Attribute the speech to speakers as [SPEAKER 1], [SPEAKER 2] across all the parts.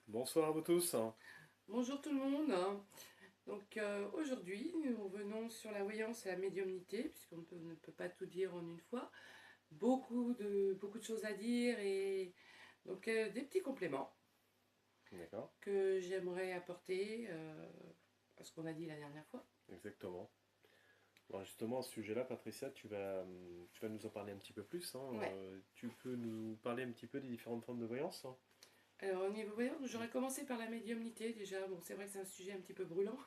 [SPEAKER 1] Bonsoir à vous tous.
[SPEAKER 2] Bonjour tout le monde. Donc aujourd'hui, nous revenons sur la voyance et la médiumnité, puisqu'on ne peut pas tout dire en une fois. Beaucoup de choses à dire et donc des petits compléments
[SPEAKER 1] D'accord,
[SPEAKER 2] que j'aimerais apporter à ce qu'on a dit la dernière fois.
[SPEAKER 1] exactement. Alors justement, à ce sujet-là, Patricia, tu vas nous en parler un petit peu plus, hein.
[SPEAKER 2] Ouais.
[SPEAKER 1] Tu peux nous parler un petit peu des différentes formes de voyance, hein.
[SPEAKER 2] Alors au niveau voyance, j'aurais commencé par la médiumnité déjà. Bon, c'est vrai que c'est un sujet un petit peu brûlant.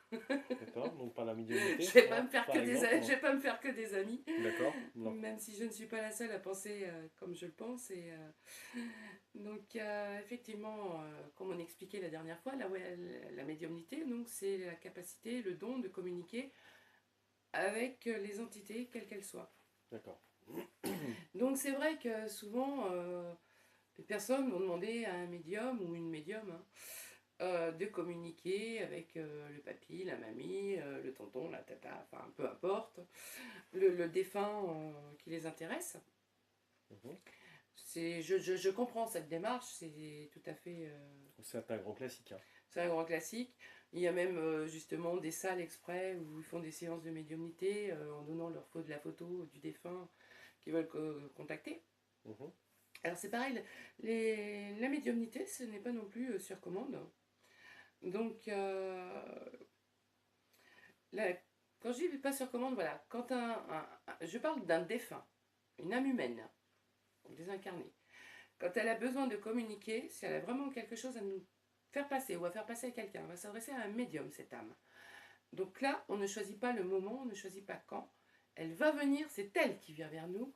[SPEAKER 1] D'accord, donc par la médiumnité,
[SPEAKER 2] Je vais pas
[SPEAKER 1] hein,
[SPEAKER 2] me faire que
[SPEAKER 1] par
[SPEAKER 2] des,
[SPEAKER 1] exemple,
[SPEAKER 2] je
[SPEAKER 1] hein.
[SPEAKER 2] vais pas me faire que des amis,
[SPEAKER 1] D'accord, non.
[SPEAKER 2] même si je ne suis pas la seule à penser comme je le pense. Donc, effectivement, comme on expliquait la dernière fois, la médiumnité, donc, c'est la capacité, le don de communiquer avec les entités, quelles qu'elles soient.
[SPEAKER 1] D'accord.
[SPEAKER 2] Donc, c'est vrai que souvent, les personnes vont demander à un médium ou une médium de communiquer avec le papy, la mamie, le tonton, la tata, enfin, peu importe, le défunt qui les intéresse.
[SPEAKER 1] Mhm.
[SPEAKER 2] Je comprends cette démarche, c'est tout à fait.
[SPEAKER 1] C'est un grand classique, hein.
[SPEAKER 2] C'est un grand classique. Il y a même justement des salles exprès où ils font des séances de médiumnité en donnant de la photo du défunt qu'ils veulent contacter.
[SPEAKER 1] Mhm.
[SPEAKER 2] Alors c'est pareil, la médiumnité, ce n'est pas non plus sur commande. Donc, là, quand je dis pas sur commande, voilà, quand je parle d'un défunt, une âme humaine, désincarnée, quand elle a besoin de communiquer, si elle a vraiment quelque chose à nous faire passer ou à faire passer à quelqu'un, elle va s'adresser à un médium, cette âme. Donc là, on ne choisit pas le moment, on ne choisit pas quand. Elle va venir, c'est elle qui vient vers nous,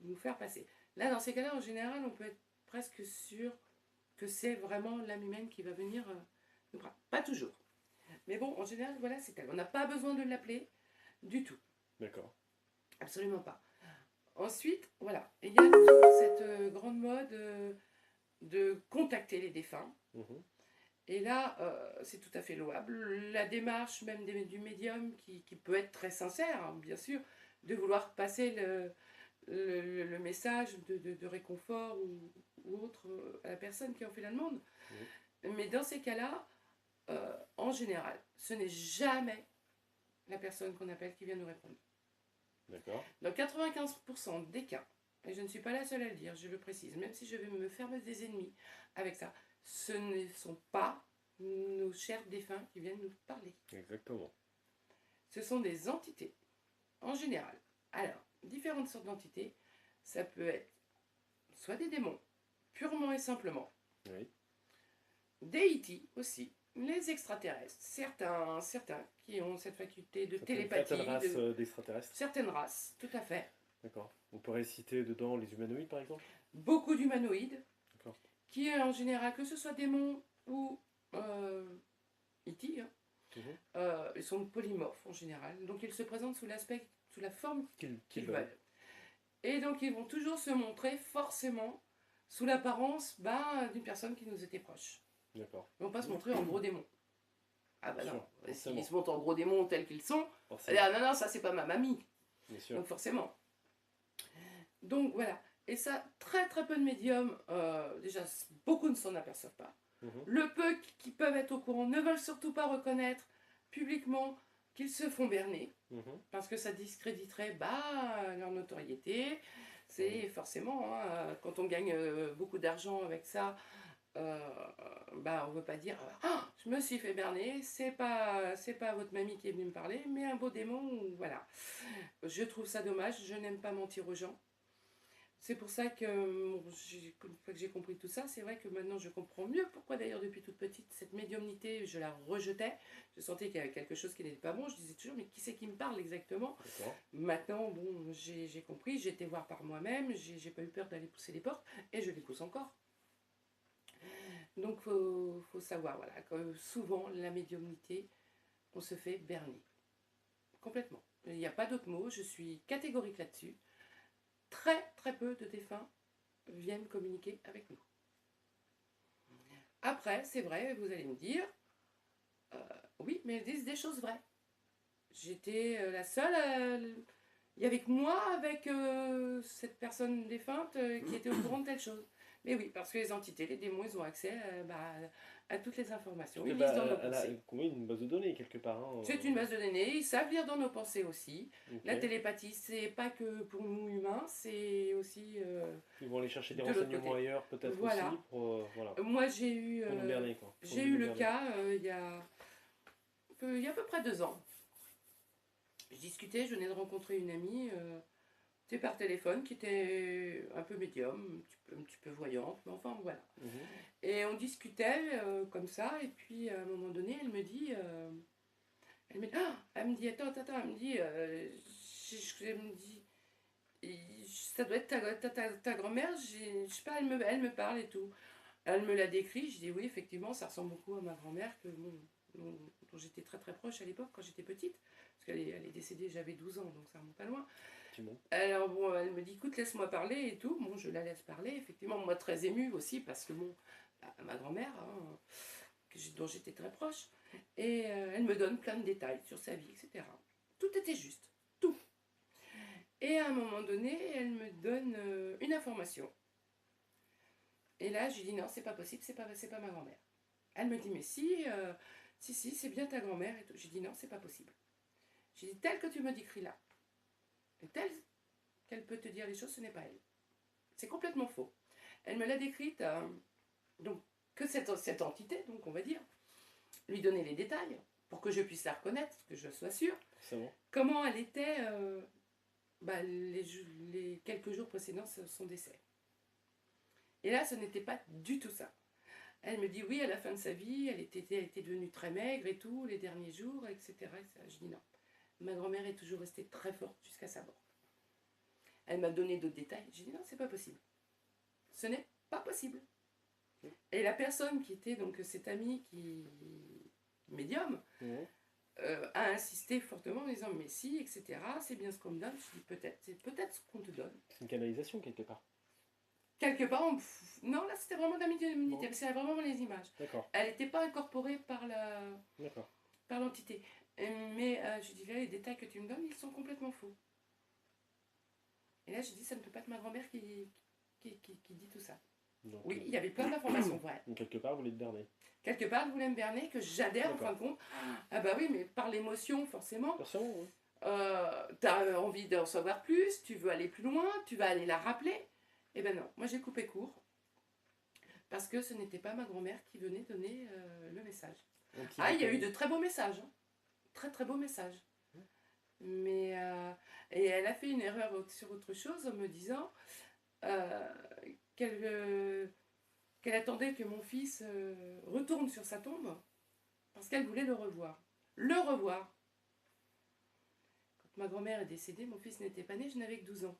[SPEAKER 2] nous faire passer. Là, dans ces cas-là, en général, on peut être presque sûr que c'est vraiment l'âme humaine qui va venir nous prendre. Pas toujours. Mais bon, en général, voilà, c'est elle. On n'a pas besoin de l'appeler du tout.
[SPEAKER 1] D'accord.
[SPEAKER 2] Absolument pas. Ensuite, voilà, il y a toujours cette grande mode de contacter les défunts.
[SPEAKER 1] Mhm.
[SPEAKER 2] Et là, c'est tout à fait louable. La démarche même du médium, qui peut être très sincère, hein, bien sûr, de vouloir passer le message de réconfort ou autre à la personne qui en fait la demande.
[SPEAKER 1] Oui.
[SPEAKER 2] Mais dans ces cas-là, en général, ce n'est jamais la personne qu'on appelle qui vient nous répondre.
[SPEAKER 1] D'accord.
[SPEAKER 2] Dans 95% des cas, et je ne suis pas la seule à le dire, je le précise, même si je vais me faire des ennemis avec ça, ce ne sont pas nos chers défunts qui viennent nous parler.
[SPEAKER 1] Exactement.
[SPEAKER 2] Ce sont des entités, en général. Alors, différentes sortes d'entités, ça peut être soit des démons, purement et simplement,
[SPEAKER 1] Oui.
[SPEAKER 2] des E.T. aussi, les extraterrestres, certains qui ont cette faculté de
[SPEAKER 1] Certaines
[SPEAKER 2] télépathie,
[SPEAKER 1] races
[SPEAKER 2] de
[SPEAKER 1] d'extraterrestres.
[SPEAKER 2] certaines races, tout à fait.
[SPEAKER 1] D'accord. On pourrait citer dedans les humanoïdes, par exemple.
[SPEAKER 2] Beaucoup d'humanoïdes,
[SPEAKER 1] D'accord.
[SPEAKER 2] qui en général, que ce soit démons ou euh, E.T., hein,
[SPEAKER 1] Mhm.
[SPEAKER 2] ils sont polymorphes en général, donc ils se présentent sous la forme
[SPEAKER 1] Qu'ils
[SPEAKER 2] qu'ils
[SPEAKER 1] veulent.
[SPEAKER 2] veulent. Et donc ils vont toujours se montrer forcément sous l'apparence d'une personne qui nous était proche.
[SPEAKER 1] D'accord.
[SPEAKER 2] Ils vont pas se montrer en gros démon. Ah
[SPEAKER 1] Bien
[SPEAKER 2] bah non,
[SPEAKER 1] sûr,
[SPEAKER 2] s'ils
[SPEAKER 1] forcément.
[SPEAKER 2] se montrent en gros démons tels qu'ils sont,
[SPEAKER 1] Forcément.
[SPEAKER 2] ah non, non, ça c'est pas ma mamie.
[SPEAKER 1] Bien sûr.
[SPEAKER 2] Donc forcément. Donc voilà. Et ça, très très peu de médiums, déjà beaucoup ne s'en aperçoivent pas.
[SPEAKER 1] Mhm.
[SPEAKER 2] Le peu qui peuvent être au courant ne veulent surtout pas reconnaître publiquement qu'ils se font berner,
[SPEAKER 1] Mhm.
[SPEAKER 2] parce que ça discréditerait leur notoriété.
[SPEAKER 1] Oui.
[SPEAKER 2] C'est forcément, hein, quand on gagne beaucoup d'argent avec ça, euh, on ne veut pas dire ah, je me suis fait berner, c'est pas votre mamie qui est venue me parler, mais un beau démon, voilà. Je trouve ça dommage, je n'aime pas mentir aux gens. C'est pour ça que, une fois que j'ai compris tout ça, c'est vrai que maintenant je comprends mieux pourquoi d'ailleurs depuis toute petite, cette médiumnité, je la rejetais. Je sentais qu'il y avait quelque chose qui n'était pas bon. Je disais toujours, mais qui c'est qui me parle exactement?
[SPEAKER 1] D'accord.
[SPEAKER 2] Maintenant, bon, j'ai compris, j'ai été voir par moi-même, j'ai pas eu peur d'aller pousser les portes, et je les pousse encore. Donc faut savoir, voilà, que souvent la médiumnité, on se fait berner. Complètement. Il n'y a pas d'autre mot, je suis catégorique là-dessus. Très très peu de défunts viennent communiquer avec nous. Après, c'est vrai, vous allez me dire, euh, oui, mais elles disent des choses vraies. J'étais la seule il y avait que moi avec cette personne défunte qui était au courant de telle chose. Mais oui, parce que les entités, les démons, ils ont accès à toutes les informations.
[SPEAKER 1] Parce que,
[SPEAKER 2] Ils lisent dans nos
[SPEAKER 1] elle a
[SPEAKER 2] pensées.
[SPEAKER 1] une base de données quelque part, hein,
[SPEAKER 2] C'est une base de données, ils savent lire dans nos pensées aussi.
[SPEAKER 1] ok.
[SPEAKER 2] La télépathie, c'est pas que pour nous humains, c'est aussi
[SPEAKER 1] Ils vont aller chercher des
[SPEAKER 2] de l'autre
[SPEAKER 1] renseignements
[SPEAKER 2] côté.
[SPEAKER 1] ailleurs, peut-être aussi,
[SPEAKER 2] Voilà.
[SPEAKER 1] voilà,
[SPEAKER 2] Moi,
[SPEAKER 1] pour nous berner, quoi. Pour
[SPEAKER 2] j'ai
[SPEAKER 1] nous
[SPEAKER 2] eu le
[SPEAKER 1] berner.
[SPEAKER 2] cas il y a à peu près 2 ans. Je discutais, je venais de rencontrer une amie, c'était par téléphone, qui était un peu médium, un petit peu voyante, mais enfin voilà.
[SPEAKER 1] Mhm.
[SPEAKER 2] Et on discutait comme ça, et puis à un moment donné, elle me dit, attends, elle me dit, elle me dit, ça doit être ta grand-mère, je sais pas, elle me parle et tout. Elle me l'a décrit, je dis oui, effectivement, ça ressemble beaucoup à ma grand-mère, dont j'étais très très proche à l'époque quand j'étais petite, parce elle est décédée, j'avais 12 ans, donc ça remonte pas loin.
[SPEAKER 1] Effectivement.
[SPEAKER 2] Alors bon, elle me dit, écoute, laisse-moi parler et tout. Bon, je la laisse parler, effectivement, moi très émue aussi, parce que bon, ma grand-mère, hein, dont j'étais très proche, et elle me donne plein de détails sur sa vie, etc. Tout était juste, tout. Et à un moment donné, elle me donne une information. Et là, je lui dis, non, c'est pas possible, c'est pas ma grand-mère. Elle me dit, mais si, c'est bien ta grand-mère. Et tout. J'ai dit, non, c'est pas possible. J'ai dit, tel que tu me décris là, et tel qu'elle peut te dire les choses, ce n'est pas elle. C'est complètement faux. Elle me l'a décrite, donc, que cette entité, donc on va dire, lui donner les détails, pour que je puisse la reconnaître, que je sois sûre,
[SPEAKER 1] C'est bon.
[SPEAKER 2] comment elle était les quelques jours précédant son décès. Et là, ce n'était pas du tout ça. Elle me dit oui, à la fin de sa vie, elle était devenue très maigre et tout, les derniers jours, etc. Je dis non. Ma grand-mère est toujours restée très forte jusqu'à sa mort. Elle m'a donné d'autres détails. J'ai dit non, c'est pas possible. Ce n'est pas possible. Et la personne qui était donc cette amie qui médium
[SPEAKER 1] Mhm.
[SPEAKER 2] a insisté fortement en disant mais si, etc. C'est bien ce qu'on me donne. Je dis peut-être, c'est peut-être ce qu'on te donne.
[SPEAKER 1] C'est une canalisation quelque part.
[SPEAKER 2] Quelque part, non, là c'était vraiment de la médiumnité, c'est vraiment les images.
[SPEAKER 1] D'accord.
[SPEAKER 2] Elle n'était pas incorporée
[SPEAKER 1] D'accord.
[SPEAKER 2] par l'entité. Mais je dis là, les détails que tu me donnes, ils sont complètement faux. Et là, je dis, ça ne peut pas être ma grand-mère qui dit tout ça.
[SPEAKER 1] Donc,
[SPEAKER 2] Oui, il y avait plein d'informations vraies.
[SPEAKER 1] donc quelque part, vous voulez te berner.
[SPEAKER 2] Quelque part, elle voulait me berner, que j'adhère en fin de compte. Ah bah oui, mais par l'émotion, forcément.
[SPEAKER 1] Forcément, oui.
[SPEAKER 2] Tu as envie d'en savoir plus, tu veux aller plus loin, tu vas aller la rappeler. Eh ben non, moi j'ai coupé court. Parce que ce n'était pas ma grand-mère qui venait donner le message. Il y a eu de très beaux messages. Hein. Très très beaux messages. Mais, et elle a fait une erreur sur autre chose en me disant qu'elle attendait que mon fils retourne sur sa tombe parce qu'elle voulait le revoir. Le revoir. Quand ma grand-mère est décédée, mon fils n'était pas né, je n'avais que 12 ans.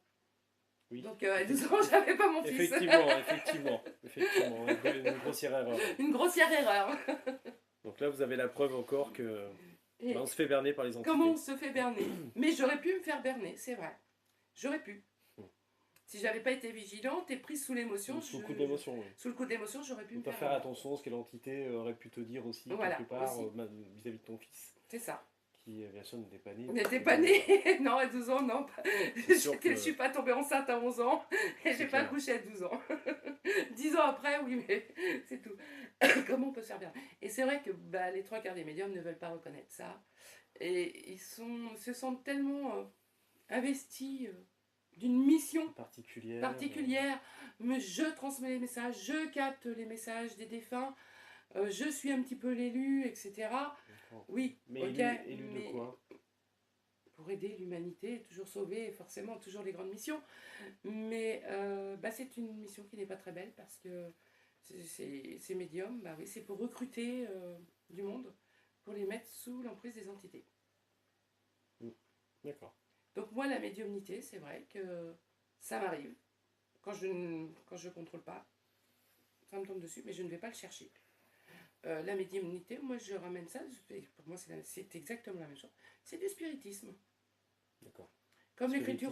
[SPEAKER 1] Oui.
[SPEAKER 2] Donc à 12 ans, j'avais pas mon fils.
[SPEAKER 1] Effectivement. Une grossière erreur.
[SPEAKER 2] Une grossière erreur.
[SPEAKER 1] Donc là, vous avez la preuve encore que on se fait berner par les entités.
[SPEAKER 2] Comment on se fait berner? Mais j'aurais pu me faire berner, c'est vrai. J'aurais pu. Si j'avais pas été vigilante et prise sous l'émotion,
[SPEAKER 1] sous le coup d'émotion, oui.
[SPEAKER 2] Sous le coup d'émotion, j'aurais pu me faire
[SPEAKER 1] faire attention à ce que l'entité aurait pu te dire aussi,
[SPEAKER 2] voilà,
[SPEAKER 1] quelque part, vis-à-vis de ton fils.
[SPEAKER 2] C'est ça.
[SPEAKER 1] Qui, bien sûr, n'était pas né.
[SPEAKER 2] On n'était pas né. Non, à 12 ans, non. Je ne suis pas tombée enceinte à 11 ans et j'ai pas accouché à 12 ans. 10 ans après, oui, mais c'est tout. Comment on peut se faire berner? Et c'est vrai que les 3/4 des médiums ne veulent pas reconnaître ça. Et ils se sentent tellement investis d'une mission particulière. Mais je transmets les messages, je capte les messages des défunts, je suis un petit peu l'élu, etc. Oui,
[SPEAKER 1] mais
[SPEAKER 2] ok.
[SPEAKER 1] Élu de quoi?
[SPEAKER 2] Pour aider l'humanité, toujours sauver, forcément, toujours les grandes missions. Mais c'est une mission qui n'est pas très belle parce que ces médiums, oui, c'est pour recruter du monde, pour les mettre sous l'emprise des entités.
[SPEAKER 1] D'accord.
[SPEAKER 2] Donc moi, la médiumnité, c'est vrai que ça m'arrive. Quand je contrôle pas, ça me tombe dessus, mais je ne vais pas le chercher. La médiumnité, moi je ramène ça, pour moi c'est exactement la même chose, c'est du spiritisme.
[SPEAKER 1] D'accord.
[SPEAKER 2] Comme l'écriture.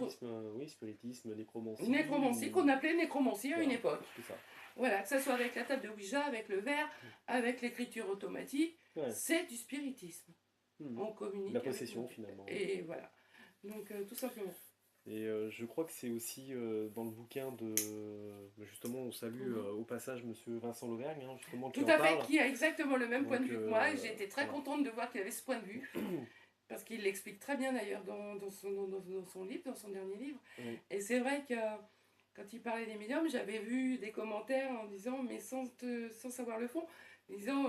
[SPEAKER 1] Oui, spiritisme, nécromancie.
[SPEAKER 2] Nécromancie, qu'on appelait nécromancie à une époque.
[SPEAKER 1] C'est ça.
[SPEAKER 2] Voilà, que ce soit avec la table de Ouija, avec le verre, avec l'écriture automatique, c'est du spiritisme. On communique.
[SPEAKER 1] La possession finalement.
[SPEAKER 2] Et voilà. Donc tout simplement.
[SPEAKER 1] Et je crois que c'est aussi dans le bouquin de... Justement, on salue
[SPEAKER 2] Mhm.
[SPEAKER 1] au passage Monsieur Vincent Lauvergne, hein, justement, qui
[SPEAKER 2] Tout
[SPEAKER 1] en
[SPEAKER 2] à fait,
[SPEAKER 1] parle.
[SPEAKER 2] qui a exactement le même point de
[SPEAKER 1] Donc,
[SPEAKER 2] vue que moi, et j'ai été très
[SPEAKER 1] voilà.
[SPEAKER 2] contente de voir qu'il avait ce point de vue, parce qu'il l'explique très bien d'ailleurs dans son livre, dans son dernier livre.
[SPEAKER 1] Oui,
[SPEAKER 2] Et c'est vrai que quand il parlait des médiums, j'avais vu des commentaires en disant, mais sans savoir le fond, disant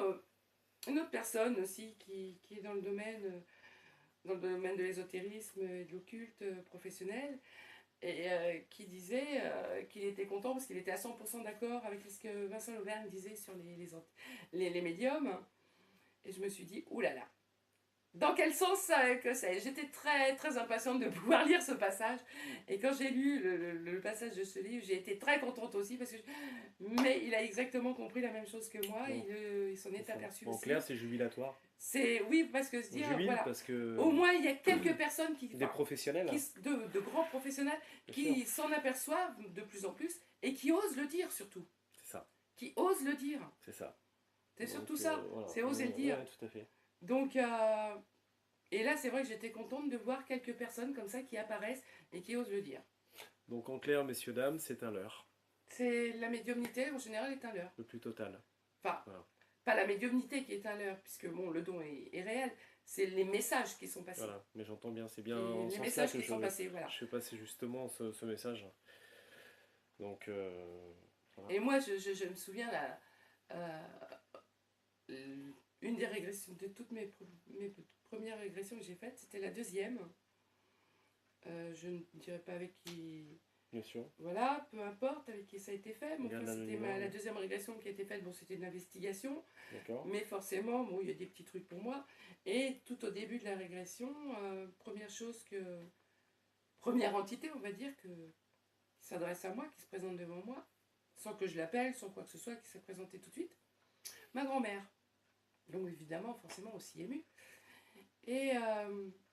[SPEAKER 2] une autre personne aussi qui est dans le domaine de l'ésotérisme et de l'occulte professionnel, et qui disait qu'il était content parce qu'il était à 100% d'accord avec ce que Vincent Lauvergne disait sur les médiums. Et je me suis dit, oulala, dans quel sens que c'est. J'étais très très impatiente de pouvoir lire ce passage. Et quand j'ai lu le passage de ce livre, j'ai été très contente aussi parce que mais il a exactement compris la même chose que moi.
[SPEAKER 1] bon,
[SPEAKER 2] Il s'en
[SPEAKER 1] c'est
[SPEAKER 2] est
[SPEAKER 1] ça.
[SPEAKER 2] aperçu
[SPEAKER 1] En
[SPEAKER 2] aussi.
[SPEAKER 1] clair, c'est jubilatoire.
[SPEAKER 2] C'est oui parce que se
[SPEAKER 1] On
[SPEAKER 2] dire
[SPEAKER 1] jubile
[SPEAKER 2] voilà,
[SPEAKER 1] parce que
[SPEAKER 2] au moins il y a quelques personnes qui,
[SPEAKER 1] des
[SPEAKER 2] enfin,
[SPEAKER 1] professionnels,
[SPEAKER 2] de grands professionnels
[SPEAKER 1] bien sûr,
[SPEAKER 2] qui s'en aperçoivent de plus en plus et qui osent le dire surtout.
[SPEAKER 1] c'est ça,
[SPEAKER 2] Qui osent le dire.
[SPEAKER 1] c'est ça.
[SPEAKER 2] C'est
[SPEAKER 1] Donc
[SPEAKER 2] surtout ça.
[SPEAKER 1] voilà,
[SPEAKER 2] C'est oser le dire.
[SPEAKER 1] ouais, tout à fait.
[SPEAKER 2] Donc et là, c'est vrai que j'étais contente de voir quelques personnes comme ça qui apparaissent et qui osent le dire.
[SPEAKER 1] Donc en clair, messieurs, dames, c'est un leurre,
[SPEAKER 2] C'est la médiumnité en général est un leurre.
[SPEAKER 1] le plus total.
[SPEAKER 2] Enfin,
[SPEAKER 1] Voilà,
[SPEAKER 2] pas la médiumnité qui est un leurre, puisque bon, le don est réel. C'est les messages qui sont passés.
[SPEAKER 1] voilà. Mais j'entends bien, c'est bien
[SPEAKER 2] Et
[SPEAKER 1] en ce
[SPEAKER 2] les
[SPEAKER 1] sens-là
[SPEAKER 2] messages
[SPEAKER 1] que
[SPEAKER 2] qui sont passés, voilà.
[SPEAKER 1] je fais passer justement ce message. Donc voilà.
[SPEAKER 2] Et moi, je me souviens, euh, une des régressions, de toutes mes premières régressions que j'ai faites, c'était la deuxième. Je ne dirais pas avec qui.
[SPEAKER 1] Bien sûr.
[SPEAKER 2] Voilà, peu importe avec qui ça a été fait. Bon,
[SPEAKER 1] Garde
[SPEAKER 2] enfin, c'était
[SPEAKER 1] l'anonymat,
[SPEAKER 2] la
[SPEAKER 1] oui.
[SPEAKER 2] deuxième régression qui a été faite. Bon, c'était une investigation,
[SPEAKER 1] D'accord.
[SPEAKER 2] mais forcément, bon, il y a des petits trucs pour moi. Et tout au début de la régression, première entité, on va dire, qui s'adresse à moi, qui se présente devant moi, sans que je l'appelle, sans quoi que ce soit, qui s'est présentée tout de suite, ma grand-mère. Donc évidemment, forcément aussi émue. Et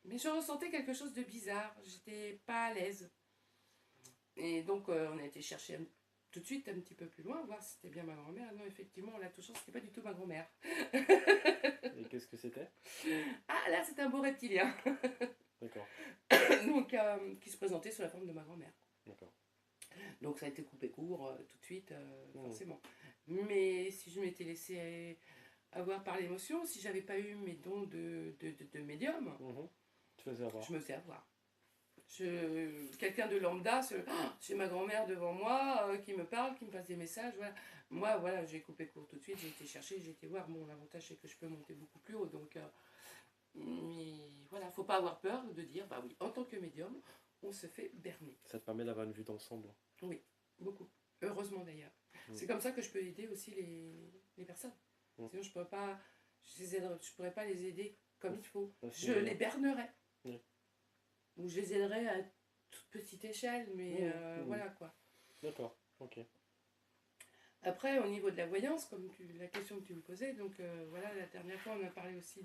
[SPEAKER 2] mais je ressentais quelque chose de bizarre. J'étais pas à l'aise. Et donc, on a été chercher tout de suite un petit peu plus loin, voir si c'était bien ma grand-mère. Non, effectivement, en la touchant, c'était pas du tout ma grand-mère.
[SPEAKER 1] Et qu'est-ce que c'était?
[SPEAKER 2] Ah, là, c'était un beau reptilien.
[SPEAKER 1] D'accord.
[SPEAKER 2] Donc, qui se présentait sous la forme de ma grand-mère.
[SPEAKER 1] D'accord.
[SPEAKER 2] Donc, ça a été coupé court tout de suite,
[SPEAKER 1] Mmh.
[SPEAKER 2] forcément. Mais si je m'étais laissé avoir par l'émotion, si j'avais pas eu mes dons de médium,
[SPEAKER 1] Mhm. Tu faisais avoir.
[SPEAKER 2] je me faisais avoir. Quelqu'un de lambda, j'ai ma grand-mère devant moi qui me parle, qui me passe des messages. Voilà. Moi, voilà, j'ai coupé court tout de suite, j'ai été chercher, j'ai été voir. Bon, l'avantage, c'est que je peux monter beaucoup plus haut. Donc, mais voilà, faut pas avoir peur de dire, bah oui, en tant que médium, on se fait berner.
[SPEAKER 1] Ça te permet d'avoir une vue d'ensemble.
[SPEAKER 2] Oui, beaucoup. Heureusement d'ailleurs. C'est comme ça que je peux aider aussi les personnes. Sinon, je pourrais pas les aider comme il faut. Je les bernerais. Ou je les aiderais à toute petite échelle, mais voilà quoi.
[SPEAKER 1] D'accord, ok.
[SPEAKER 2] Après, au niveau de la voyance, la question que tu me posais, donc voilà, la dernière fois on a parlé aussi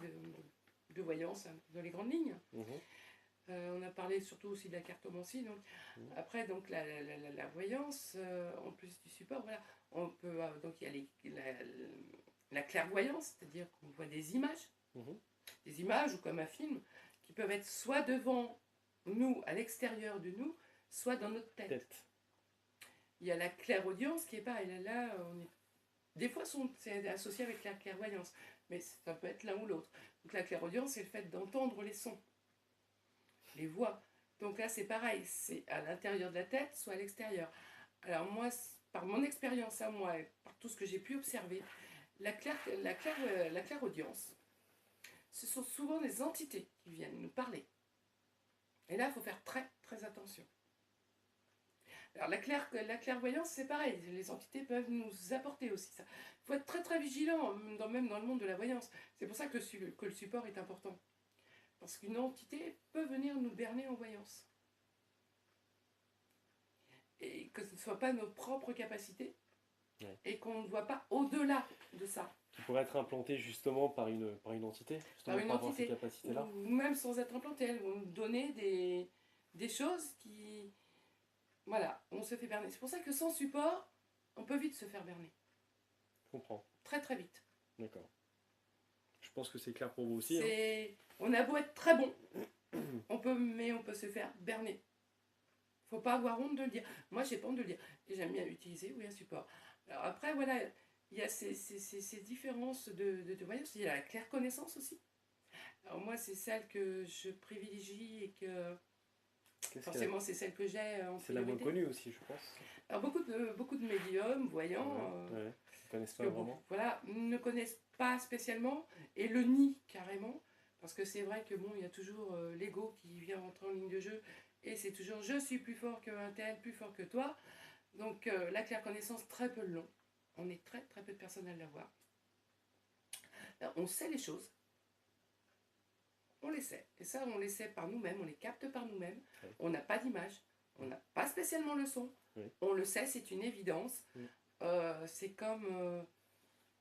[SPEAKER 2] de voyance, hein, dans les grandes lignes. On a parlé surtout aussi de la cartomancie. Donc. Après, donc la voyance, en plus du support, voilà, on peut, donc il y a la clairvoyance, c'est-à-dire qu'on voit des images ou comme un film, qui peuvent être soit devant nous, à l'extérieur de nous, soit dans notre tête. Il y a la clairaudience qui est pareil. Là, des fois, c'est associé avec la clairvoyance, mais ça peut être l'un ou l'autre. Donc la clairaudience, c'est le fait d'entendre les sons, les voix. Donc là, c'est pareil, c'est à l'intérieur de la tête, soit à l'extérieur. Alors moi, par mon expérience à moi, et par tout ce que j'ai pu observer, la clairaudience, ce sont souvent des entités qui viennent nous parler. Et là, il faut faire très, très attention. Alors, la clairvoyance, c'est pareil. Les entités peuvent nous apporter aussi ça. Il faut être très, très vigilant, même dans le monde de la voyance. C'est pour ça que le support est important. Parce qu'une entité peut venir nous berner en voyance. Et que ce ne soit pas nos propres capacités. Ouais. Et qu'on ne voit pas au-delà de ça.
[SPEAKER 1] Qui pourrait être implanté justement par une entité, justement par avoir ces capacités-là.
[SPEAKER 2] Ou même sans être implanté, elles vont nous donner des choses qui... Voilà, on se fait berner. C'est pour ça que sans support, on peut vite se faire berner.
[SPEAKER 1] Je comprends.
[SPEAKER 2] Très très vite.
[SPEAKER 1] D'accord. Je pense que c'est clair pour vous aussi. Hein.
[SPEAKER 2] On a beau être très bon, mais on peut se faire berner. Faut pas avoir honte de le dire. Moi, j'ai pas honte de le dire. Et j'aime bien utiliser, oui, un support. Alors après, voilà, il y a ces différences de voyance. Il y a la claire connaissance aussi. Alors moi, c'est celle que je privilégie et que
[SPEAKER 1] Qu'est-ce qu'elle a?
[SPEAKER 2] forcément, c'est celle que j'ai en
[SPEAKER 1] C'est la moins
[SPEAKER 2] priorité.
[SPEAKER 1] connue aussi, je pense.
[SPEAKER 2] Alors beaucoup de médiums, voyants,
[SPEAKER 1] Ouais, ouais. Ils connaissent
[SPEAKER 2] que
[SPEAKER 1] pas vraiment.
[SPEAKER 2] voilà, ne connaissent pas spécialement et le nient carrément. Parce que c'est vrai que bon, il y a toujours l'ego qui vient rentrer en ligne de jeu et c'est toujours je suis plus fort qu'un tel, plus fort que toi. Donc la claire connaissance, très peu le long. On est très très peu de personnes à l'avoir. Alors, on sait les choses, on les sait. Et ça, on les sait par nous-mêmes, on les capte par nous-mêmes.
[SPEAKER 1] Ouais.
[SPEAKER 2] On n'a pas d'image, on n'a pas spécialement le son.
[SPEAKER 1] Oui.
[SPEAKER 2] On le sait, c'est une évidence.
[SPEAKER 1] Oui.
[SPEAKER 2] C'est comme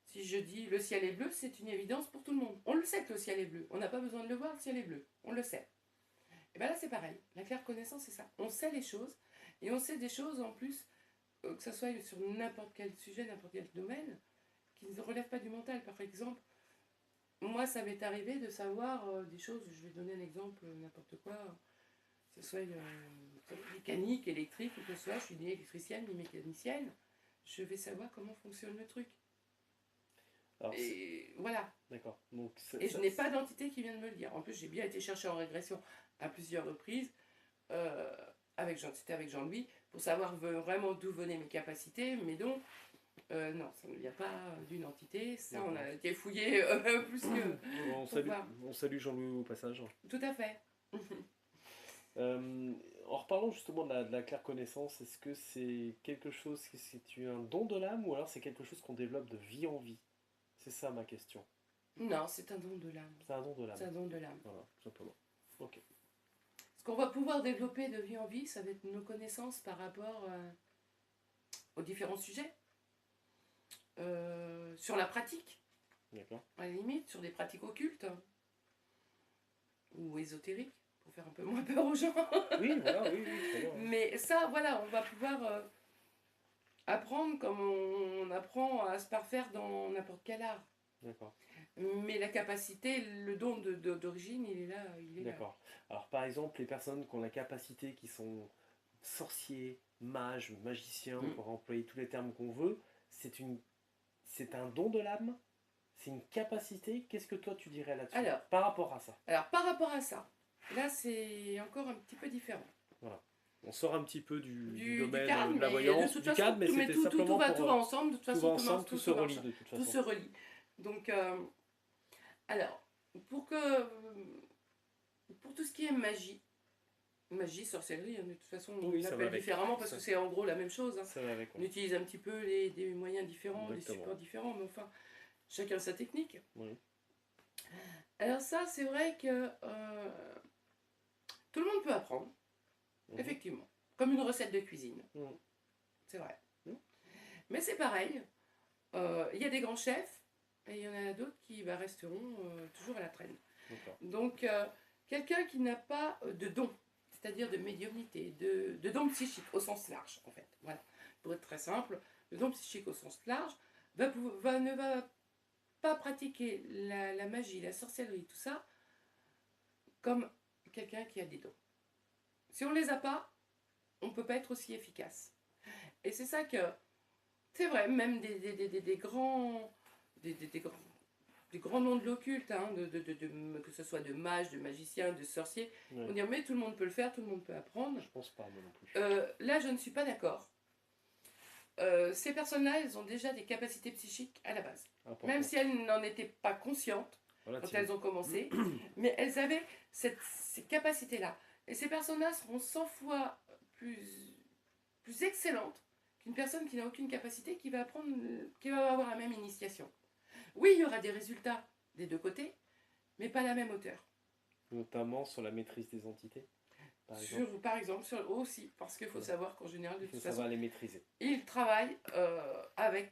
[SPEAKER 2] si je dis le ciel est bleu, c'est une évidence pour tout le monde. On le sait que le ciel est bleu. On n'a pas besoin de le voir, le ciel est bleu. On le sait. Et bien là, c'est pareil. La claire connaissance, c'est ça. On sait les choses et on sait des choses en plus, que ce soit sur n'importe quel sujet, n'importe quel domaine, qui ne relèvent pas du mental. Par exemple, moi, ça m'est arrivé de savoir des choses, je vais donner un exemple, n'importe quoi, que ce soit mécanique, électrique, ou que ce soit, je suis ni électricienne ni mécanicienne, je vais savoir comment fonctionne le truc.
[SPEAKER 1] Alors,
[SPEAKER 2] Et voilà.
[SPEAKER 1] d'accord. Donc,
[SPEAKER 2] Et je n'ai pas d'entité qui vient de me le dire. En plus, j'ai bien été chercher en régression à plusieurs reprises, c'était avec Jean-Louis, pour savoir vraiment d'où venaient mes capacités, mes dons. Non, ça ne vient pas d'une entité, ça on a été fouillé plus que...
[SPEAKER 1] On salue Jean-Louis au passage.
[SPEAKER 2] Tout à fait.
[SPEAKER 1] En reparlant justement de la claire connaissance, est-ce que c'est quelque chose, c'est un don de l'âme ou alors c'est quelque chose qu'on développe de vie en vie? C'est ça ma question.
[SPEAKER 2] Non, c'est un don de l'âme.
[SPEAKER 1] C'est un don de l'âme.
[SPEAKER 2] C'est un don de l'âme.
[SPEAKER 1] Voilà, tout simplement. Ok.
[SPEAKER 2] Ce qu'on va pouvoir développer de vie en vie, ça va être nos connaissances par rapport aux différents sujets. Sur la pratique,
[SPEAKER 1] D'accord.
[SPEAKER 2] à la limite, sur des pratiques occultes ou ésotériques, pour faire un peu moins peur aux gens.
[SPEAKER 1] Oui, voilà, oui, très bien.
[SPEAKER 2] Mais ça, voilà, on va pouvoir apprendre comme on apprend à se parfaire dans n'importe quel art.
[SPEAKER 1] D'accord.
[SPEAKER 2] Mais la capacité, le don d'origine, il est là.
[SPEAKER 1] D'accord. Alors par exemple, les personnes qui ont la capacité, qui sont sorciers, mages, magiciens, pour employer tous les termes qu'on veut, c'est un don de l'âme? C'est une capacité? Qu'est-ce que toi tu dirais là-dessus?
[SPEAKER 2] Alors,
[SPEAKER 1] par rapport à ça.
[SPEAKER 2] Alors par rapport à ça, là c'est encore un petit peu différent.
[SPEAKER 1] Voilà. On sort un petit peu du domaine
[SPEAKER 2] du cadre,
[SPEAKER 1] de la voyance,
[SPEAKER 2] du
[SPEAKER 1] cadre, mais c'était simplement
[SPEAKER 2] tout va ensemble, de toute façon
[SPEAKER 1] tout se relie de toute façon.
[SPEAKER 2] Tout se relie. Donc, alors, pour tout ce qui est magie, sorcellerie, de toute façon on l'appelle différemment parce que c'est en gros la même chose. Hein.
[SPEAKER 1] Ça va avec,
[SPEAKER 2] on utilise un petit peu des moyens différents, des supports différents, mais enfin, chacun sa technique.
[SPEAKER 1] Oui.
[SPEAKER 2] Alors ça, c'est vrai que tout le monde peut apprendre. Effectivement, comme une recette de cuisine. C'est vrai. Mais c'est pareil, il y a des grands chefs et il y en a d'autres qui resteront toujours à la traîne. Donc, quelqu'un qui n'a pas de don, c'est-à-dire de médiumnité, de don psychique au sens large, en fait, voilà, pour être très simple, le don psychique au sens large ne va pas pratiquer la magie, la sorcellerie, tout ça, comme quelqu'un qui a des dons. Si on ne les a pas, on ne peut pas être aussi efficace. Et c'est ça que, c'est vrai, même des grands noms de l'occulte, hein, que ce soit de mages, de magiciens, de sorciers, on dit mais tout le monde peut le faire, tout le monde peut apprendre.
[SPEAKER 1] Je pense pas, moi non plus.
[SPEAKER 2] Là, je ne suis pas d'accord. Ces personnes-là, elles ont déjà des capacités psychiques à la base. Important. Même si elles n'en étaient pas conscientes quand elles ont commencé, mais elles avaient ces capacités-là. Et ces personnes-là seront 100 fois plus excellentes qu'une personne qui n'a aucune capacité, qui va avoir la même initiation. Oui, il y aura des résultats des deux côtés, mais pas à la même hauteur.
[SPEAKER 1] Notamment sur la maîtrise des entités,
[SPEAKER 2] par exemple, aussi, parce qu'il faut savoir qu'en général, de toute façon,
[SPEAKER 1] savoir les maîtriser.
[SPEAKER 2] Ils travaillent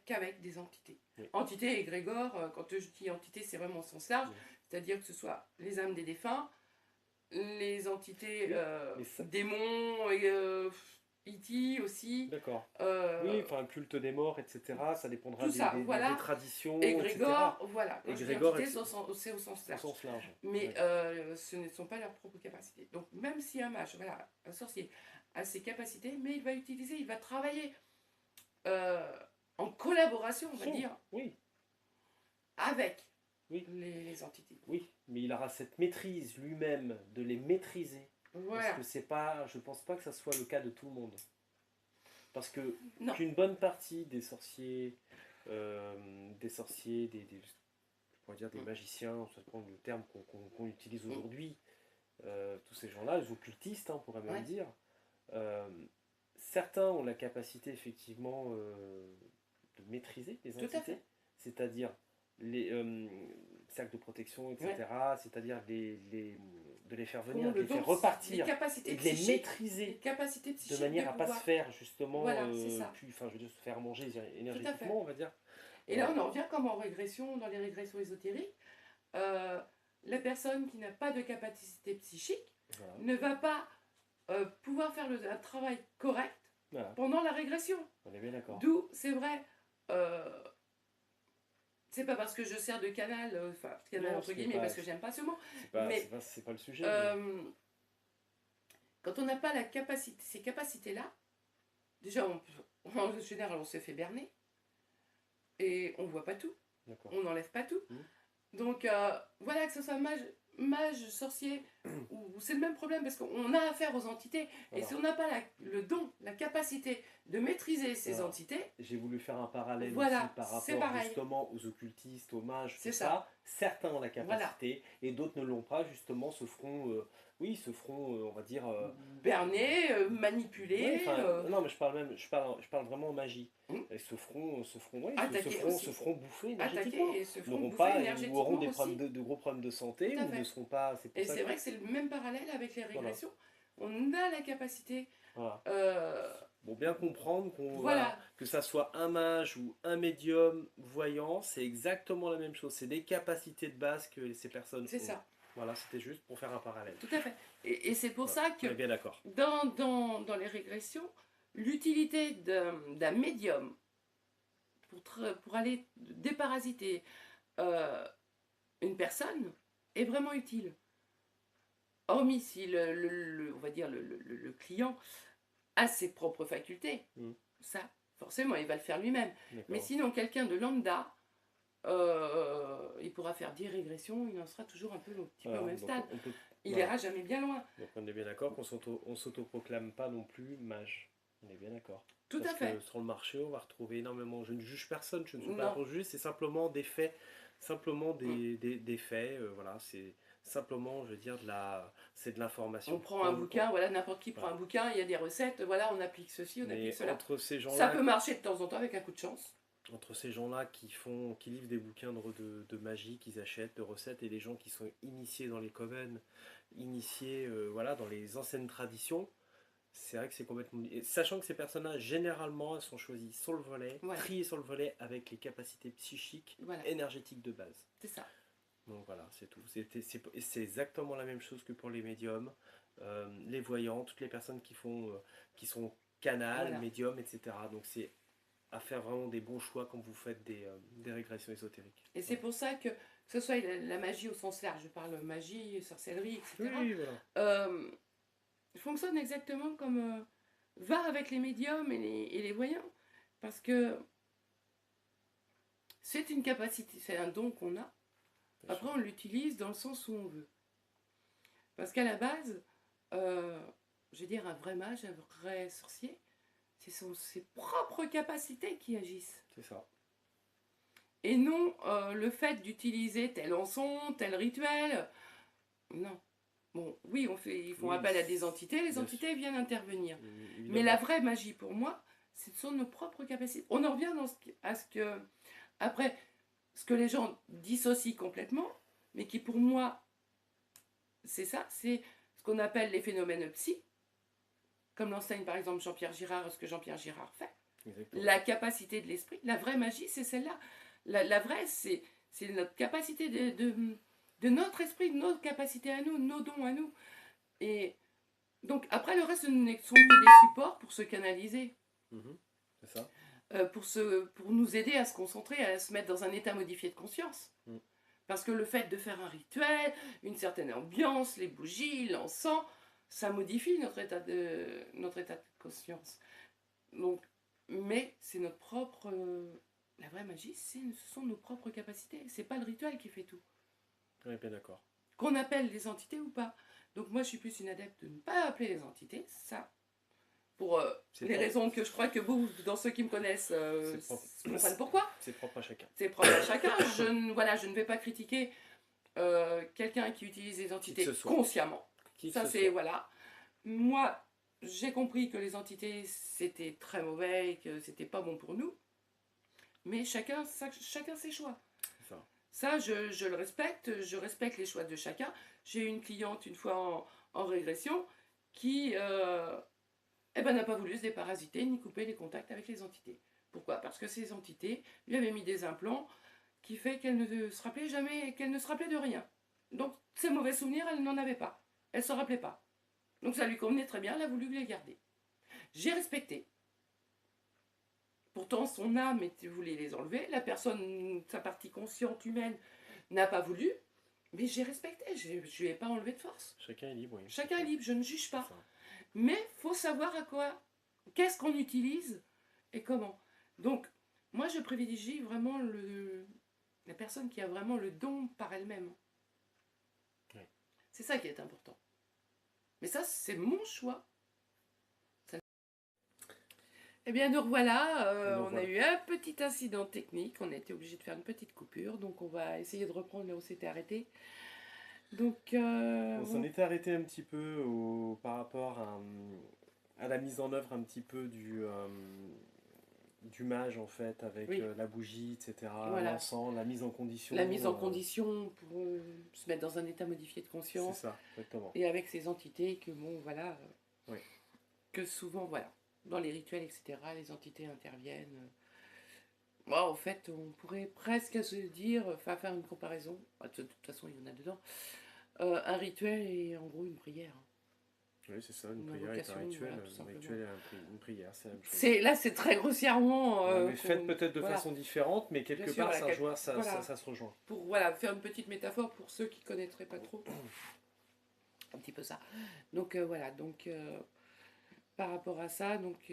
[SPEAKER 2] qu'avec des entités. Oui. Entité, égrégore, quand je dis entité, c'est vraiment au sens large, c'est-à-dire que ce soit les âmes des défunts, les entités démons, E.T. aussi.
[SPEAKER 1] D'accord. Oui, enfin, le culte des morts, etc. Ça dépendra des traditions,
[SPEAKER 2] égrégore,
[SPEAKER 1] etc.
[SPEAKER 2] Voilà.
[SPEAKER 1] Égrégore,
[SPEAKER 2] c'est au sens large.
[SPEAKER 1] Au sens large.
[SPEAKER 2] Mais ce ne sont pas leurs propres capacités. Donc même si un mage, un sorcier, a ses capacités, mais il va travailler en collaboration, on va dire,
[SPEAKER 1] Oui,
[SPEAKER 2] avec
[SPEAKER 1] oui,
[SPEAKER 2] les entités.
[SPEAKER 1] oui. Mais il aura cette maîtrise lui-même de les maîtriser. Parce
[SPEAKER 2] Voilà.
[SPEAKER 1] que c'est pas, je pense pas que ça soit le cas de tout le monde. Parce que
[SPEAKER 2] Non.
[SPEAKER 1] qu'une bonne partie des sorciers, on pourrait dire des magiciens, ça prend le terme qu'on utilise aujourd'hui, tous ces gens-là, les occultistes, on pourrait même dire, euh, certains ont la capacité effectivement de maîtriser les
[SPEAKER 2] Tout à
[SPEAKER 1] entités,
[SPEAKER 2] fait.
[SPEAKER 1] c'est-à-dire les cercles de protection, etc., c'est-à-dire de les faire venir, de les faire
[SPEAKER 2] les
[SPEAKER 1] repartir
[SPEAKER 2] capacités
[SPEAKER 1] et de les
[SPEAKER 2] psychiques, les
[SPEAKER 1] maîtriser
[SPEAKER 2] capacités
[SPEAKER 1] de
[SPEAKER 2] psychiques
[SPEAKER 1] manière
[SPEAKER 2] de
[SPEAKER 1] à pas se
[SPEAKER 2] pouvoir.
[SPEAKER 1] faire justement,
[SPEAKER 2] Voilà, c'est ça.
[SPEAKER 1] enfin je veux dire se faire manger
[SPEAKER 2] Tout à fait.
[SPEAKER 1] énergétiquement, on va dire.
[SPEAKER 2] Et là, on en revient comme en régression, dans les régressions ésotériques. La personne qui n'a pas de capacité psychique
[SPEAKER 1] Voilà.
[SPEAKER 2] ne va pas pouvoir faire un travail correct
[SPEAKER 1] Voilà.
[SPEAKER 2] pendant la régression.
[SPEAKER 1] On est bien d'accord.
[SPEAKER 2] D'où, c'est vrai, c'est pas parce que je sers de canal, enfin, canal
[SPEAKER 1] Non,
[SPEAKER 2] entre
[SPEAKER 1] c'est
[SPEAKER 2] guillemets,
[SPEAKER 1] pas-
[SPEAKER 2] parce que j'aime pas ce mot,
[SPEAKER 1] C'est
[SPEAKER 2] mais
[SPEAKER 1] pas le sujet. Mais-
[SPEAKER 2] quand on n'a pas la capacité, ces capacités-là, déjà, en général, on se fait berner et on voit pas tout,
[SPEAKER 1] D'accord.
[SPEAKER 2] on n'enlève pas tout.
[SPEAKER 1] Mhm.
[SPEAKER 2] Donc, voilà, que ce soit mage, sorcier, ou c'est le même problème parce qu'on a affaire aux entités.
[SPEAKER 1] Voilà.
[SPEAKER 2] Et si on n'a pas le don, la capacité de maîtriser ces
[SPEAKER 1] Voilà.
[SPEAKER 2] entités,
[SPEAKER 1] J'ai voulu faire un parallèle
[SPEAKER 2] Voilà,
[SPEAKER 1] aussi par
[SPEAKER 2] c'est
[SPEAKER 1] rapport
[SPEAKER 2] pareil.
[SPEAKER 1] justement aux occultistes, aux mages,
[SPEAKER 2] C'est
[SPEAKER 1] tout
[SPEAKER 2] ça.
[SPEAKER 1] ça. Certains ont la capacité et d'autres ne l'ont pas, justement, se feront, on va dire...
[SPEAKER 2] berner, manipuler,
[SPEAKER 1] ouais, enfin, non, mais je parle vraiment en magie.
[SPEAKER 2] Mhm.
[SPEAKER 1] Ils se feront,
[SPEAKER 2] Attaquer aussi.
[SPEAKER 1] se feront bouffer
[SPEAKER 2] attaquer
[SPEAKER 1] énergétiquement.
[SPEAKER 2] et se
[SPEAKER 1] Ils
[SPEAKER 2] font
[SPEAKER 1] n'auront
[SPEAKER 2] bouffer
[SPEAKER 1] pas, ou
[SPEAKER 2] énergétiquement
[SPEAKER 1] auront des,
[SPEAKER 2] aussi.
[SPEAKER 1] problèmes de gros problèmes de santé,
[SPEAKER 2] Tout à
[SPEAKER 1] ou
[SPEAKER 2] fait.
[SPEAKER 1] ne seront pas... C'est pour
[SPEAKER 2] Et
[SPEAKER 1] ça
[SPEAKER 2] c'est
[SPEAKER 1] que-
[SPEAKER 2] vrai que c'est le même parallèle avec les
[SPEAKER 1] Voilà.
[SPEAKER 2] régressions. On a la capacité.
[SPEAKER 1] Voilà.
[SPEAKER 2] euh,
[SPEAKER 1] Bon, bien comprendre
[SPEAKER 2] Voilà.
[SPEAKER 1] que ça soit un mage ou un médium voyant, c'est exactement la même chose. C'est des capacités de base que ces personnes
[SPEAKER 2] C'est
[SPEAKER 1] ont.
[SPEAKER 2] ça.
[SPEAKER 1] Voilà, c'était juste pour faire un parallèle.
[SPEAKER 2] Tout à fait. Et c'est pour
[SPEAKER 1] Voilà,
[SPEAKER 2] ça que
[SPEAKER 1] on est bien d'accord.
[SPEAKER 2] dans les régressions, l'utilité d'un médium pour aller déparasiter une personne est vraiment utile. Hormis si on va dire le client a ses propres facultés. Ça, forcément, il va le faire lui-même.
[SPEAKER 1] D'accord.
[SPEAKER 2] Mais sinon, quelqu'un de lambda, il pourra faire 10 régressions, il en sera toujours un petit peu
[SPEAKER 1] Voilà,
[SPEAKER 2] au même
[SPEAKER 1] donc
[SPEAKER 2] stade.
[SPEAKER 1] on peut-
[SPEAKER 2] Il
[SPEAKER 1] voilà.
[SPEAKER 2] ira jamais bien loin.
[SPEAKER 1] Donc on est bien d'accord qu'on s'autoproclame pas non plus mage. On est bien d'accord.
[SPEAKER 2] Tout
[SPEAKER 1] Parce
[SPEAKER 2] à fait.
[SPEAKER 1] que sur le marché, on va retrouver énormément. Je ne juge personne, je ne suis
[SPEAKER 2] Non.
[SPEAKER 1] pas là pour juger, c'est simplement des faits. Simplement des faits. Voilà, c'est simplement, je veux dire, c'est de l'information.
[SPEAKER 2] On prend un bouquin, voilà, n'importe qui prend un bouquin, il y a des recettes, voilà, on applique ceci, on
[SPEAKER 1] Mais
[SPEAKER 2] applique cela.
[SPEAKER 1] entre ces gens-là,
[SPEAKER 2] Ça peut marcher de temps en temps avec un coup de chance.
[SPEAKER 1] entre ces gens-là qui livrent des bouquins de magie, qu'ils achètent, de recettes, et les gens qui sont initiés dans les coven, initiés voilà, dans les anciennes traditions, c'est vrai que c'est complètement... Et sachant que ces personnes-là, généralement, elles sont choisies sur le volet,
[SPEAKER 2] Voilà.
[SPEAKER 1] triées sur le volet avec les capacités psychiques,
[SPEAKER 2] Voilà.
[SPEAKER 1] énergétiques de base.
[SPEAKER 2] C'est ça.
[SPEAKER 1] Donc voilà, c'est tout. C'est exactement la même chose que pour les médiums, les voyants, toutes les personnes qui sont canal,
[SPEAKER 2] Voilà.
[SPEAKER 1] médiums, etc. Donc c'est à faire vraiment des bons choix quand vous faites des régressions ésotériques.
[SPEAKER 2] Et c'est pour ça que ce soit la magie au sens large, je parle magie, sorcellerie, etc.
[SPEAKER 1] Oui, voilà.
[SPEAKER 2] Fonctionne exactement comme va avec les médiums et les voyants. Parce que c'est une capacité, c'est un don qu'on a. Après, on l'utilise dans le sens où on veut. Parce qu'à la base, je veux dire, un vrai mage, un vrai sorcier, ce sont ses propres capacités qui agissent.
[SPEAKER 1] C'est ça.
[SPEAKER 2] Et non le fait d'utiliser tel encens, tel rituel. Non. Bon, oui, ils font
[SPEAKER 1] Oui,
[SPEAKER 2] appel à des entités, les
[SPEAKER 1] bien
[SPEAKER 2] entités viennent intervenir.
[SPEAKER 1] Évidemment.
[SPEAKER 2] Mais la vraie magie pour moi, ce sont nos propres capacités. On en revient à ce que, après, ce que les gens dissocient complètement, mais qui pour moi, c'est ça, c'est ce qu'on appelle les phénomènes psy, comme l'enseigne par exemple Jean-Pierre Girard, ce que Jean-Pierre Girard fait.
[SPEAKER 1] Exactement.
[SPEAKER 2] La capacité de l'esprit, la vraie magie, c'est celle-là. La vraie, c'est notre capacité de notre esprit, de notre capacité à nous, nos dons à nous. Et donc, après, le reste ce ne sont que des supports pour se canaliser.
[SPEAKER 1] C'est ça.
[SPEAKER 2] Pour nous aider à se concentrer, à se mettre dans un état modifié de conscience. Parce que le fait de faire un rituel, une certaine ambiance, les bougies, l'encens, ça modifie notre état de conscience. Donc, mais c'est notre propre... la vraie magie, ce sont nos propres capacités. C'est pas le rituel qui fait tout.
[SPEAKER 1] Oui, bien d'accord.
[SPEAKER 2] Qu'on appelle les entités ou pas. Donc moi, je suis plus une adepte de ne pas appeler les entités. Ça, pour les raisons que je crois que vous, dans ceux qui me connaissent, comprennent pourquoi.
[SPEAKER 1] C'est propre à chacun.
[SPEAKER 2] C'est propre à chacun. Je ne vais pas critiquer quelqu'un qui utilise les entités consciemment. Ça, c'est... Voilà. Moi, j'ai compris que les entités, c'était très mauvais et que c'était pas bon pour nous. Mais chacun ses choix. Ça, je le respecte. Je respecte les choix de chacun. J'ai eu une cliente une fois en régression qui n'a pas voulu se déparasiter ni couper les contacts avec les entités. Pourquoi? Parce que ces entités lui avaient mis des implants qui fait qu'elle ne se rappelait jamais, qu'elle ne se rappelait de rien. Donc, ces mauvais souvenirs, elle n'en avait pas. Elle ne se rappelait pas. Donc, ça lui convenait très bien, elle a voulu les garder. J'ai respecté. Pourtant, son âme voulait les enlever. La personne, sa partie consciente humaine, n'a pas voulu. Mais j'ai respecté. Je ne lui ai pas enlevé de force.
[SPEAKER 1] Chacun est libre, oui.
[SPEAKER 2] Chacun est libre, je ne juge pas. Mais il faut savoir qu'est-ce qu'on utilise et comment. Donc, moi, je privilégie vraiment la personne qui a vraiment le don par elle-même. Oui. C'est ça qui est important. Mais ça, c'est mon choix. Eh bien, nous revoilà. On a eu un petit incident technique. On a été obligé de faire une petite coupure. Donc, on va essayer de reprendre là où c'était arrêté. Donc,
[SPEAKER 1] on s'en était arrêté un petit peu par rapport à la mise en œuvre un petit peu du mage, en fait, avec la bougie, etc. Voilà. L'encens, la mise en condition.
[SPEAKER 2] La mise en condition pour se mettre dans un état modifié de conscience.
[SPEAKER 1] C'est ça, exactement.
[SPEAKER 2] Et avec ces entités que, bon, voilà, que souvent, voilà, dans les rituels, etc., les entités interviennent. Bon, en fait, on pourrait presque se dire, enfin, faire une comparaison, de toute façon, il y en a dedans, un rituel est en gros une prière.
[SPEAKER 1] Oui, c'est ça, une prière est un rituel, voilà, un rituel et une prière, c'est la même chose.
[SPEAKER 2] Là, c'est très grossièrement...
[SPEAKER 1] mais faites peut-être de façon différente, mais quelque part, ça se rejoint.
[SPEAKER 2] Pour faire une petite métaphore pour ceux qui ne connaîtraient pas trop. Un petit peu ça. Donc, voilà, donc, par rapport à ça, donc,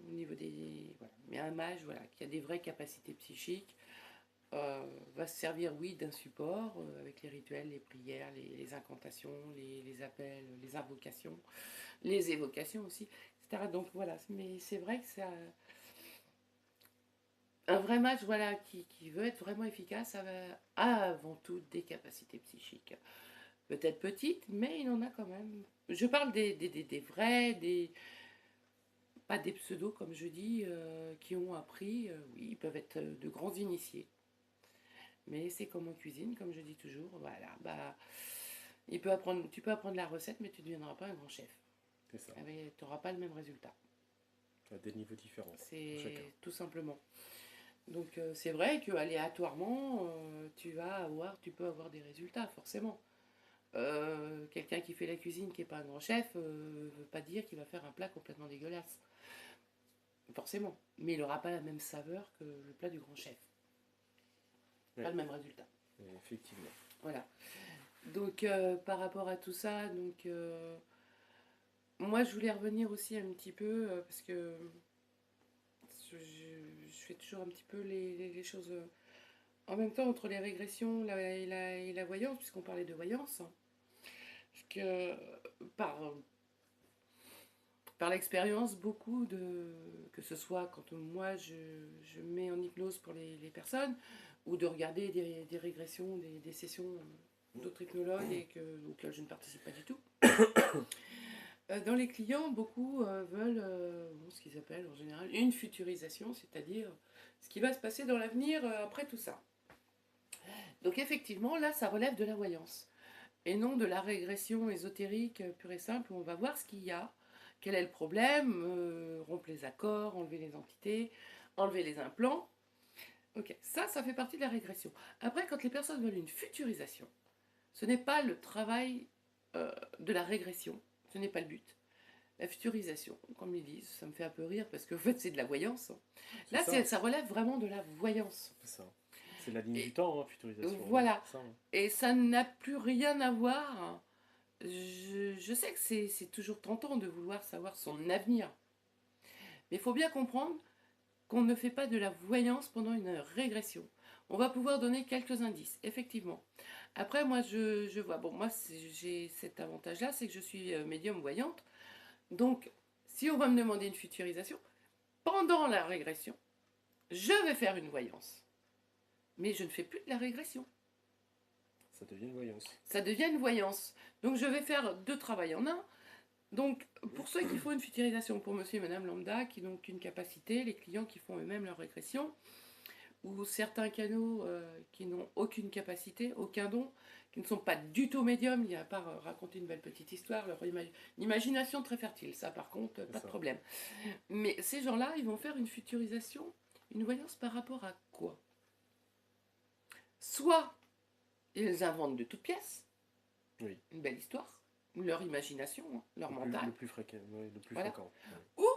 [SPEAKER 2] au niveau des... Voilà, mais un mage, voilà, qui a des vraies capacités psychiques, va se servir, oui, d'un support avec les rituels, les prières, les incantations, les appels, les invocations, les évocations aussi, etc. Donc voilà, mais c'est vrai que c'est un vrai mage, voilà, qui veut être vraiment efficace, a avant tout des capacités psychiques. Peut-être petites, mais il en a quand même. Je parle des vrais, pas des pseudos, comme je dis, qui ont appris, oui, ils peuvent être de grands initiés. Mais c'est comme en cuisine, comme je dis toujours, voilà, tu peux apprendre la recette, mais tu ne deviendras pas un grand chef.
[SPEAKER 1] C'est ça.
[SPEAKER 2] Tu n'auras pas le même résultat.
[SPEAKER 1] À des niveaux différents.
[SPEAKER 2] C'est tout simplement. Donc c'est vrai qu'aléatoirement, tu peux avoir des résultats, forcément. Quelqu'un qui fait la cuisine, qui n'est pas un grand chef, ne veut pas dire qu'il va faire un plat complètement dégueulasse. Forcément. Mais il n'aura pas la même saveur que le plat du grand chef. Pas le même résultat.
[SPEAKER 1] Effectivement.
[SPEAKER 2] Voilà. Donc, par rapport à tout ça, donc, moi, je voulais revenir aussi un petit peu, parce que je fais toujours un petit peu les choses en même temps entre les régressions et la voyance, puisqu'on parlait de voyance. Parce que par l'expérience, beaucoup que ce soit quand moi je mets en hypnose pour les personnes, ou de regarder des régressions, des sessions d'autres hypnologues auxquelles je ne participe pas du tout. Dans les clients, beaucoup veulent ce qu'ils appellent en général une futurisation, c'est-à-dire ce qui va se passer dans l'avenir après tout ça. Donc effectivement, là, ça relève de la voyance, et non de la régression ésotérique pure et simple, où on va voir ce qu'il y a, quel est le problème, rompre les accords, enlever les entités, enlever les implants. Ok, ça fait partie de la régression. Après, quand les personnes veulent une futurisation, ce n'est pas le travail de la régression, ce n'est pas le but. La futurisation, comme ils disent, ça me fait un peu rire parce qu'en fait c'est de la voyance. Là, ça relève vraiment de la voyance.
[SPEAKER 1] C'est ça. C'est la ligne du temps, futurisation.
[SPEAKER 2] Voilà. Ça, Et ça n'a plus rien à voir je sais que c'est toujours tentant de vouloir savoir son avenir. Mais il faut bien comprendre qu'on ne fait pas de la voyance pendant une régression. On va pouvoir donner quelques indices, effectivement. Après, moi, je vois, bon, moi, j'ai cet avantage-là, c'est que je suis médium voyante. Donc, si on va me demander une futurisation, pendant la régression, je vais faire une voyance. Mais je ne fais plus de la régression.
[SPEAKER 1] Ça devient une voyance.
[SPEAKER 2] Ça devient une voyance. Donc, je vais faire deux travails en un. Donc, pour ceux qui font une futurisation, pour monsieur et madame lambda, qui n'ont qu'une capacité, les clients qui font eux-mêmes leur régression, ou certains canaux qui n'ont aucune capacité, aucun don, qui ne sont pas du tout médiums, il n'y a pas raconter une belle petite histoire, leur imagination très fertile, ça par contre, pas de problème. Mais ces gens-là, ils vont faire une futurisation, une voyance par rapport à quoi? Soit ils inventent de toutes pièces,
[SPEAKER 1] oui.
[SPEAKER 2] Une belle histoire, leur imagination, leur mental.
[SPEAKER 1] Le plus fréquent, oui, le plus
[SPEAKER 2] voilà.
[SPEAKER 1] fréquent.
[SPEAKER 2] Ou,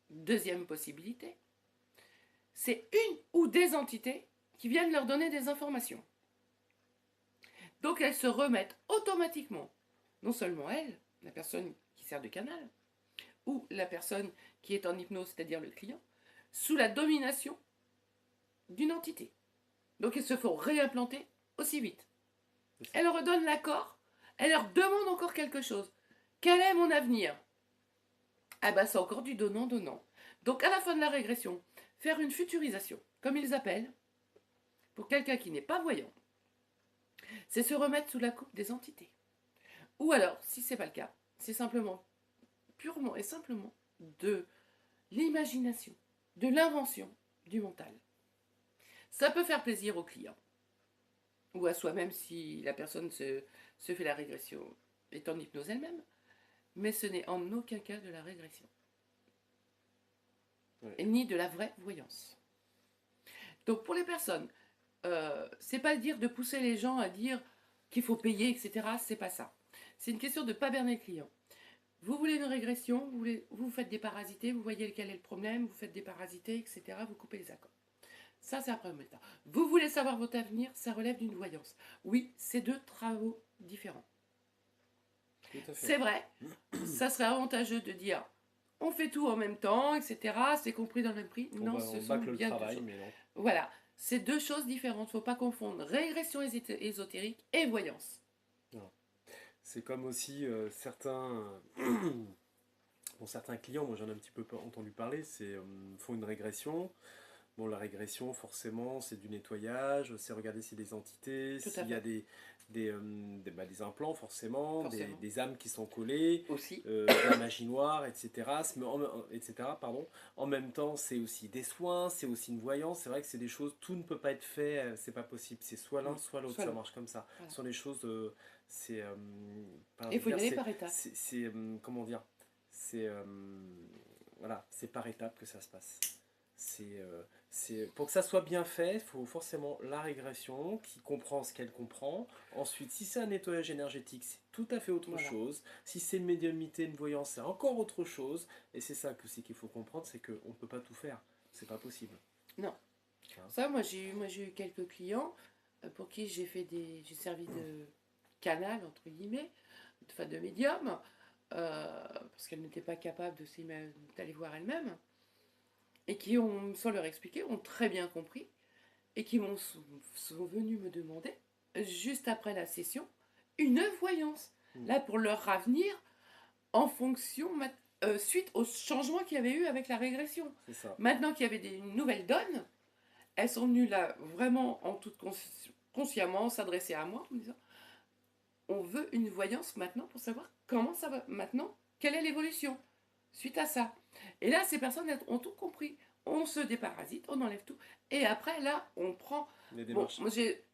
[SPEAKER 2] deuxième possibilité, c'est une ou des entités qui viennent leur donner des informations. Donc elles se remettent automatiquement, non seulement elles, la personne qui sert de canal, ou la personne qui est en hypnose, c'est-à-dire le client, sous la domination d'une entité. Donc elles se font réimplanter aussi vite. Elles leur redonnent l'accord, elles leur demandent encore quelque chose. Quel est mon avenir? Ah ben c'est encore du donnant-donnant. Donc à la fin de la régression, faire une futurisation, comme ils appellent, pour quelqu'un qui n'est pas voyant, c'est se remettre sous la coupe des entités. Ou alors, si ce n'est pas le cas, c'est simplement, purement et simplement, de l'imagination, de l'invention du mental. Ça peut faire plaisir au client, ou à soi-même si la personne se fait la régression, est en hypnose elle-même, mais ce n'est en aucun cas de la régression. Ouais. Ni de la vraie voyance. Donc pour les personnes, c'est pas dire de pousser les gens à dire qu'il faut payer, etc. C'est pas ça. C'est une question de ne pas berner le client. Vous voulez une régression, vous faites des parasités, vous voyez quel est le problème, vous faites des parasités, etc. Vous coupez les accords. Ça, c'est un premier temps. Vous voulez savoir votre avenir, ça relève d'une voyance. Oui, c'est deux travaux différents. C'est vrai, ça serait avantageux de dire on fait tout en même temps, etc. C'est compris dans le même prix. Non, ce sont bien deux choses. Mais non. Voilà, c'est deux choses différentes. Il ne faut pas confondre régression ésotérique et voyance.
[SPEAKER 1] C'est comme aussi certains clients, moi j'en ai un petit peu entendu parler, font une régression. Bon, la régression, forcément, c'est du nettoyage, c'est regarder s'il y a des entités, s'il y a des implants, forcément. Des âmes qui sont collées,
[SPEAKER 2] aussi.
[SPEAKER 1] De la magie noire, etc. Pardon. En même temps, c'est aussi des soins, c'est aussi une voyance. C'est vrai que c'est des choses, tout ne peut pas être fait, c'est pas possible. C'est soit l'un, soit l'autre, ça marche comme ça. Voilà. Ce sont des choses,
[SPEAKER 2] il faut y aller par étapes.
[SPEAKER 1] Comment dire, voilà, c'est par étapes que ça se passe. Pour que ça soit bien fait, il faut forcément la régression qui comprend ce qu'elle comprend. Ensuite, si c'est un nettoyage énergétique, c'est tout à fait autre chose. Si c'est une médiumnité, une voyance, c'est encore autre chose. Et c'est ça qu'il faut comprendre, c'est qu'on ne peut pas tout faire. C'est pas possible.
[SPEAKER 2] Non. Hein? Ça, moi j'ai eu quelques clients pour qui j'ai servi de canal, entre guillemets, de médium, parce qu'elles n'étaient pas capables d'aller voir elles-mêmes. Et qui ont, sans leur expliquer, ont très bien compris et qui sont venus me demander, juste après la session, une voyance. Là, pour leur avenir, en fonction, suite au changement qu'il y avait eu avec la régression. Maintenant qu'il y avait une nouvelle donne, elles sont venues là, vraiment, en toute consciemment, s'adresser à moi, en disant, on veut une voyance maintenant pour savoir comment ça va maintenant, quelle est l'évolution suite à ça. Et là, ces personnes ont tout compris. On se déparasite, on enlève tout. Et après, là, on prend... Bon,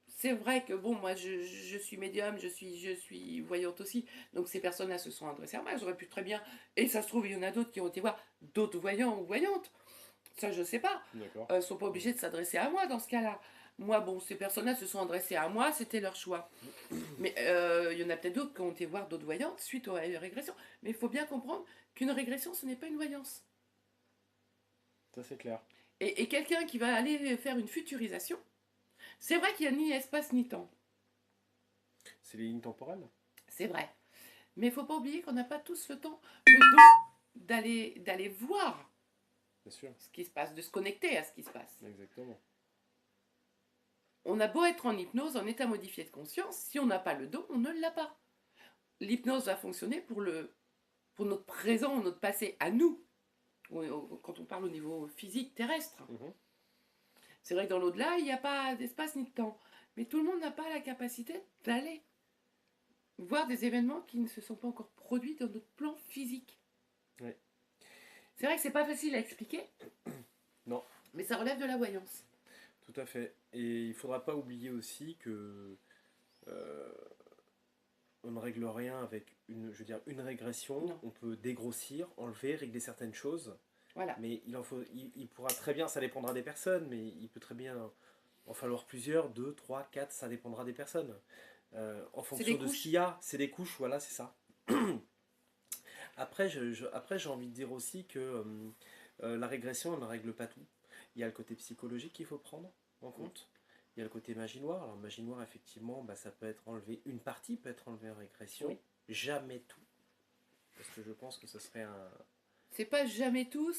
[SPEAKER 2] c'est vrai que, bon, moi, je suis médium, je suis voyante aussi. Donc, ces personnes-là se sont adressées à moi. J'aurais pu très bien... Et ça se trouve, il y en a d'autres qui ont été voir d'autres voyants ou voyantes. Ça, je ne sais pas. Ils ne sont pas obligés de s'adresser à moi dans ce cas-là. Moi, bon, ces personnes-là se sont adressées à moi, c'était leur choix. Mais il y en a peut-être d'autres qui ont été voir d'autres voyantes suite à une régression. Mais il faut bien comprendre qu'une régression, ce n'est pas une voyance.
[SPEAKER 1] Ça, c'est clair.
[SPEAKER 2] Et quelqu'un qui va aller faire une futurisation, c'est vrai qu'il n'y a ni espace ni temps.
[SPEAKER 1] C'est les lignes temporelles.
[SPEAKER 2] C'est vrai. Mais il ne faut pas oublier qu'on n'a pas tous le temps, le don d'aller voir
[SPEAKER 1] Bien sûr,
[SPEAKER 2] ce qui se passe, de se connecter à ce qui se passe.
[SPEAKER 1] exactement.
[SPEAKER 2] On a beau être en hypnose, en état modifié de conscience, si on n'a pas le don, on ne l'a pas. L'hypnose va fonctionner pour notre présent ou notre passé à nous, quand on parle au niveau physique terrestre.
[SPEAKER 1] Mhm.
[SPEAKER 2] C'est vrai que dans l'au-delà, il n'y a pas d'espace ni de temps. Mais tout le monde n'a pas la capacité d'aller voir des événements qui ne se sont pas encore produits dans notre plan physique.
[SPEAKER 1] Ouais.
[SPEAKER 2] C'est vrai que c'est pas facile à expliquer,
[SPEAKER 1] Non,
[SPEAKER 2] mais ça relève de la voyance.
[SPEAKER 1] tout à fait. Et il ne faudra pas oublier aussi que euh, on ne règle rien avec je veux dire, une régression.
[SPEAKER 2] Non.
[SPEAKER 1] On peut dégrossir, enlever, régler certaines choses.
[SPEAKER 2] Voilà.
[SPEAKER 1] Mais il pourra très bien, ça dépendra des personnes, mais il peut très bien en falloir plusieurs, 2, 3, 4, ça dépendra des personnes. En fonction de ce qu'il y a, c'est des couches, voilà, c'est ça. Après, j'ai envie de dire aussi que la régression, elle ne règle pas tout. Il y a le côté psychologique qu'il faut prendre en compte. Il y a le côté magie noire. Alors, magie noire, effectivement, bah, ça peut être enlevé, une partie peut être enlevée en régression,
[SPEAKER 2] Oui.
[SPEAKER 1] jamais tout. Parce que je pense que ce serait un.
[SPEAKER 2] C'est pas jamais tout,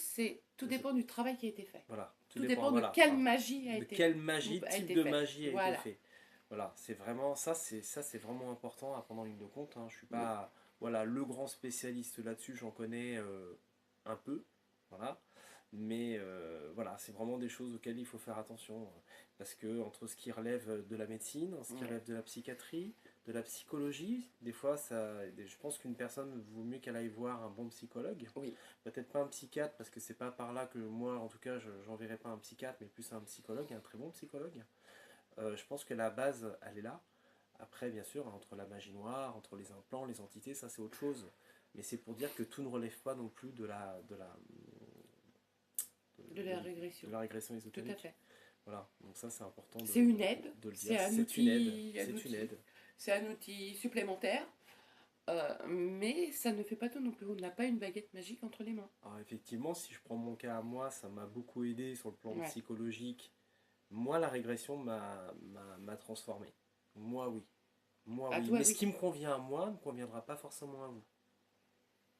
[SPEAKER 2] tout dépend du travail qui a été fait.
[SPEAKER 1] Voilà.
[SPEAKER 2] Tout dépend
[SPEAKER 1] voilà.
[SPEAKER 2] de quelle magie a
[SPEAKER 1] De
[SPEAKER 2] été
[SPEAKER 1] quelle magie,
[SPEAKER 2] a
[SPEAKER 1] type
[SPEAKER 2] été
[SPEAKER 1] de
[SPEAKER 2] fait.
[SPEAKER 1] magie a
[SPEAKER 2] Voilà.
[SPEAKER 1] été fait. Voilà, c'est vraiment ça, c'est vraiment important à prendre en ligne de compte. Hein. Je suis pas, voilà, le grand spécialiste là-dessus, j'en connais un peu, voilà. Mais voilà, c'est vraiment des choses auxquelles il faut faire attention, parce que entre ce qui relève de la médecine, ce qui relève de la psychiatrie, de la psychologie, des fois, je pense qu'une personne vaut mieux qu'elle aille voir un bon psychologue.
[SPEAKER 2] Oui.
[SPEAKER 1] Peut-être pas un psychiatre, parce que c'est pas par là que moi, en tout cas, j'enverrai pas un psychiatre, mais plus un psychologue, un très bon psychologue. Je pense que la base, elle est là. Après, bien sûr, entre la magie noire, entre les implants, les entités, ça c'est autre chose. Mais c'est pour dire que tout ne relève pas non plus de
[SPEAKER 2] la régression.
[SPEAKER 1] De la régression ésotérique.
[SPEAKER 2] Tout à fait.
[SPEAKER 1] Voilà, donc ça c'est important
[SPEAKER 2] C'est une aide.
[SPEAKER 1] de le dire.
[SPEAKER 2] C'est
[SPEAKER 1] une aide.
[SPEAKER 2] C'est un outil supplémentaire. Mais ça ne fait pas tout non plus. On n'a pas une baguette magique entre les mains.
[SPEAKER 1] Alors effectivement, si je prends mon cas à moi, ça m'a beaucoup aidé sur le plan psychologique. Moi, la régression m'a transformé. Moi, oui. Moi, oui.
[SPEAKER 2] Toi,
[SPEAKER 1] mais ce qui me convient à moi ne conviendra pas forcément à vous.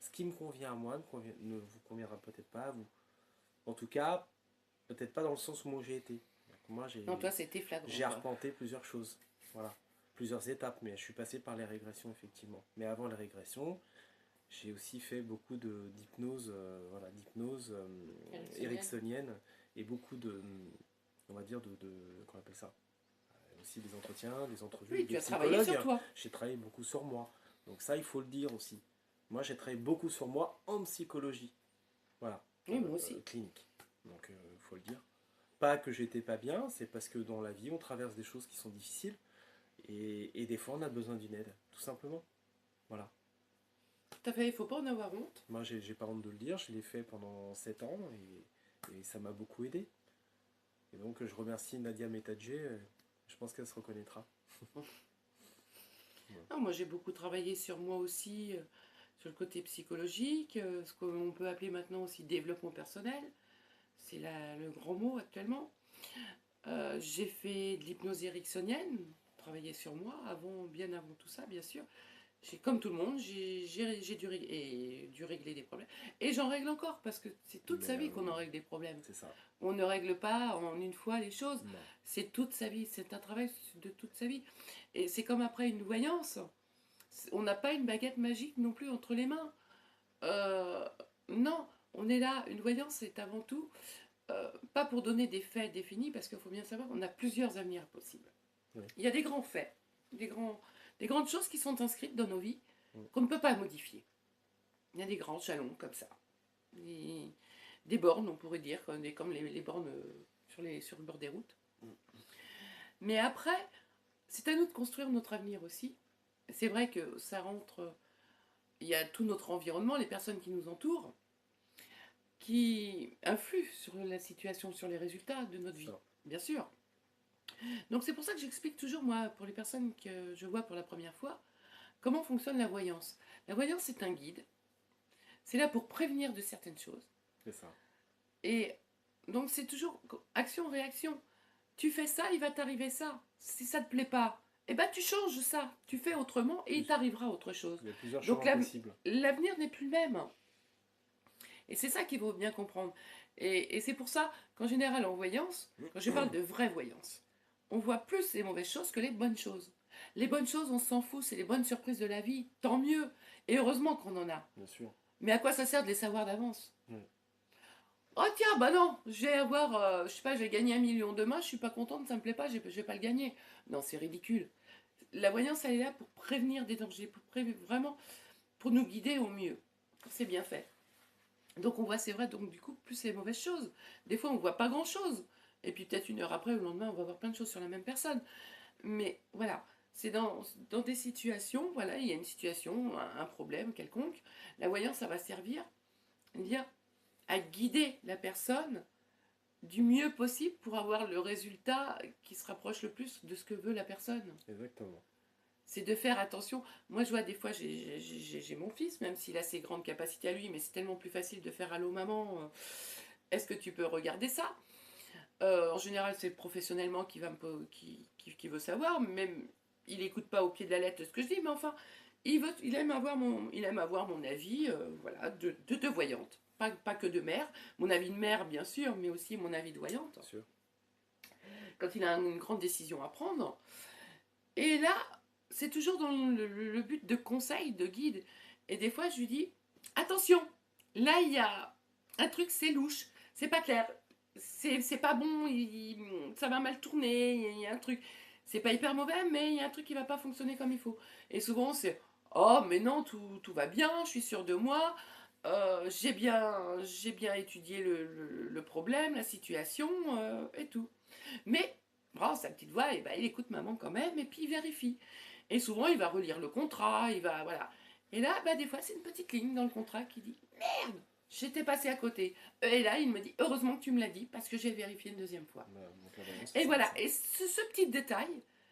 [SPEAKER 1] Ce qui me convient à moi ne vous conviendra peut-être pas à vous. En tout cas, peut-être pas dans le sens où moi j'ai été. Moi,
[SPEAKER 2] non, toi, c'était flagrant.
[SPEAKER 1] J'ai arpenté plusieurs choses. Voilà. Plusieurs étapes, mais je suis passé par les régressions, effectivement. Mais avant les régressions, j'ai aussi fait beaucoup d'hypnose, voilà, d'hypnose ericksonienne et beaucoup on va dire, qu'on appelle ça, aussi des entretiens, des entrevues.
[SPEAKER 2] Oui, tu as travaillé sur toi.
[SPEAKER 1] J'ai travaillé beaucoup sur moi. Donc ça, il faut le dire aussi. Moi, j'ai travaillé beaucoup sur moi en psychologie. Voilà.
[SPEAKER 2] Oui, moi aussi.
[SPEAKER 1] Clinique. Donc, il faut le dire. Pas que j'étais pas bien, c'est parce que dans la vie, on traverse des choses qui sont difficiles. Et des fois, on a besoin d'une aide, tout simplement. Voilà.
[SPEAKER 2] Tout à fait, il ne faut pas en avoir honte.
[SPEAKER 1] Moi, j'ai pas honte de le dire, je l'ai fait pendant 7 ans et ça m'a beaucoup aidé. Et donc, je remercie Nadia Metadje, je pense qu'elle se reconnaîtra.
[SPEAKER 2] Non, moi, j'ai beaucoup travaillé sur moi aussi, sur le côté psychologique, ce qu'on peut appeler maintenant aussi développement personnel. C'est le grand mot actuellement. J'ai fait de l'hypnose ericksonienne, travaillé sur moi, bien avant tout ça, bien sûr. Comme tout le monde, j'ai dû régler des problèmes. Et j'en règle encore, parce que c'est toute sa vie qu'on en règle des problèmes.
[SPEAKER 1] C'est ça.
[SPEAKER 2] On ne règle pas en une fois les choses. C'est toute sa vie, c'est un travail de toute sa vie. Et c'est comme après une voyance. On n'a pas une baguette magique non plus entre les mains. Non, on est là. Une voyance, c'est avant tout, pas pour donner des faits définis, parce qu'il faut bien savoir qu'on a plusieurs avenirs possibles.
[SPEAKER 1] Oui.
[SPEAKER 2] Il y a des grands faits, des grandes choses qui sont inscrites dans nos vies, qu'on ne peut pas modifier. Il y a des grands jalons comme ça. Des bornes, on pourrait dire, comme les bornes sur le bord des routes. Mais après, c'est à nous de construire notre avenir aussi. C'est vrai que ça rentre... Il y a tout notre environnement, les personnes qui nous entourent, qui influent sur la situation, sur les résultats de notre vie, bien sûr. Donc c'est pour ça que j'explique toujours, moi, pour les personnes que je vois pour la première fois, comment fonctionne la voyance. La voyance, c'est un guide. C'est là pour prévenir de certaines choses.
[SPEAKER 1] C'est ça.
[SPEAKER 2] Et donc c'est toujours action-réaction. Tu fais ça, il va t'arriver ça. Si ça ne te plaît pas, et ben tu changes ça, tu fais autrement et il t'arrivera autre chose.
[SPEAKER 1] Il y a plusieurs
[SPEAKER 2] Donc
[SPEAKER 1] chemins possibles.
[SPEAKER 2] l'avenir n'est plus le même. Et c'est ça qu'il faut bien comprendre. Et c'est pour ça qu'en général, en voyance, quand je parle de vraie voyance, on voit plus les mauvaises choses que les bonnes choses. Les bonnes choses, on s'en fout, c'est les bonnes surprises de la vie, tant mieux. Et heureusement qu'on en a.
[SPEAKER 1] Bien sûr.
[SPEAKER 2] Mais à quoi ça sert de les savoir d'avance?
[SPEAKER 1] Mm.
[SPEAKER 2] Oh tiens, bah non, je vais avoir, je sais pas, j'ai gagné 1 million demain, je suis pas contente, ça me plaît pas, je vais pas le gagner. Non, c'est ridicule. La voyance, elle est là pour prévenir des dangers, pour vraiment, pour nous guider au mieux. C'est bien fait. Donc on voit, c'est vrai, donc du coup, plus les mauvaises choses. Des fois, on voit pas grand-chose. Et puis peut-être 1 heure après, ou le lendemain, on va voir plein de choses sur la même personne. Mais voilà, c'est dans des situations, voilà, il y a une situation, un problème quelconque. La voyance, ça va servir dire, à guider la personne du mieux possible pour avoir le résultat qui se rapproche le plus de ce que veut la personne.
[SPEAKER 1] Exactement.
[SPEAKER 2] C'est de faire attention. Moi, je vois des fois, j'ai mon fils, même s'il a ses grandes capacités à lui, mais c'est tellement plus facile de faire allô maman, est-ce que tu peux regarder ça? En général, c'est professionnellement qui, va me, qui veut savoir, même il n'écoute pas au pied de la lettre ce que je dis, mais enfin, il aime avoir mon avis voilà, de voyante. Pas que de mère, mon avis de mère bien sûr, mais aussi mon avis de voyante.
[SPEAKER 1] Bien sûr.
[SPEAKER 2] Quand il a une grande décision à prendre. Et là, c'est toujours dans le but de conseil, de guide. Et des fois, je lui dis, attention, là, il y a un truc, c'est louche, c'est pas clair, c'est pas bon, ça va mal tourner, il y a un truc. C'est pas hyper mauvais, mais il y a un truc qui va pas fonctionner comme il faut. Et souvent, c'est, oh, mais non, tout va bien, je suis sûre de moi, j'ai bien étudié le problème, la situation, et tout. Mais, bon, sa petite voix, eh ben, il écoute maman quand même, et puis il vérifie. Et souvent, il va relire le contrat, il va, voilà. Et là, bah, des fois, c'est une petite ligne dans le contrat qui dit, merde, j'étais passé à côté. Et là, il me dit, heureusement que tu me l'as dit, parce que j'ai vérifié une deuxième fois.
[SPEAKER 1] Donc, la voyance,
[SPEAKER 2] Et
[SPEAKER 1] ça,
[SPEAKER 2] voilà,
[SPEAKER 1] ça.
[SPEAKER 2] et ce petit détail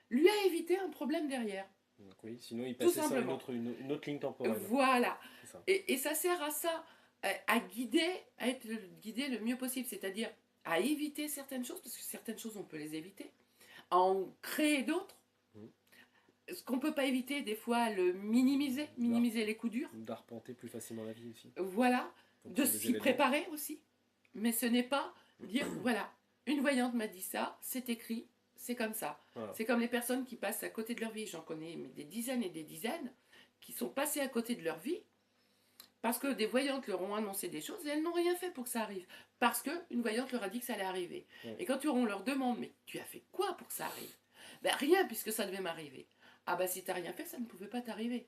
[SPEAKER 2] lui a évité un problème derrière.
[SPEAKER 1] Donc oui, sinon il
[SPEAKER 2] Tout
[SPEAKER 1] passait sur
[SPEAKER 2] simplement.
[SPEAKER 1] une autre ligne temporelle.
[SPEAKER 2] Voilà.
[SPEAKER 1] C'est ça.
[SPEAKER 2] Et ça sert à ça, à guider, à être guidé le mieux possible, c'est-à-dire à éviter certaines choses, parce que certaines choses, on peut les éviter, à en créer d'autres.
[SPEAKER 1] Mhm.
[SPEAKER 2] Ce qu'on ne peut pas éviter, des fois, le minimiser les coups durs.
[SPEAKER 1] D'arpenter plus facilement la vie aussi.
[SPEAKER 2] Voilà, de
[SPEAKER 1] Fonction des
[SPEAKER 2] s'y
[SPEAKER 1] événements.
[SPEAKER 2] préparer aussi. Mais ce n'est pas dire, voilà, une voyante m'a dit ça, c'est écrit, c'est comme ça.
[SPEAKER 1] Voilà.
[SPEAKER 2] C'est comme les personnes qui passent à côté de leur vie. J'en connais des dizaines et des dizaines qui sont passées à côté de leur vie parce que des voyantes leur ont annoncé des choses et elles n'ont rien fait pour que ça arrive. Parce qu'une voyante leur a dit que ça allait arriver.
[SPEAKER 1] Ouais.
[SPEAKER 2] Et quand on leur demande, mais tu as fait quoi pour que ça arrive? Ben rien, puisque ça devait m'arriver. Ah ben si tu n'as rien fait, ça ne pouvait pas t'arriver.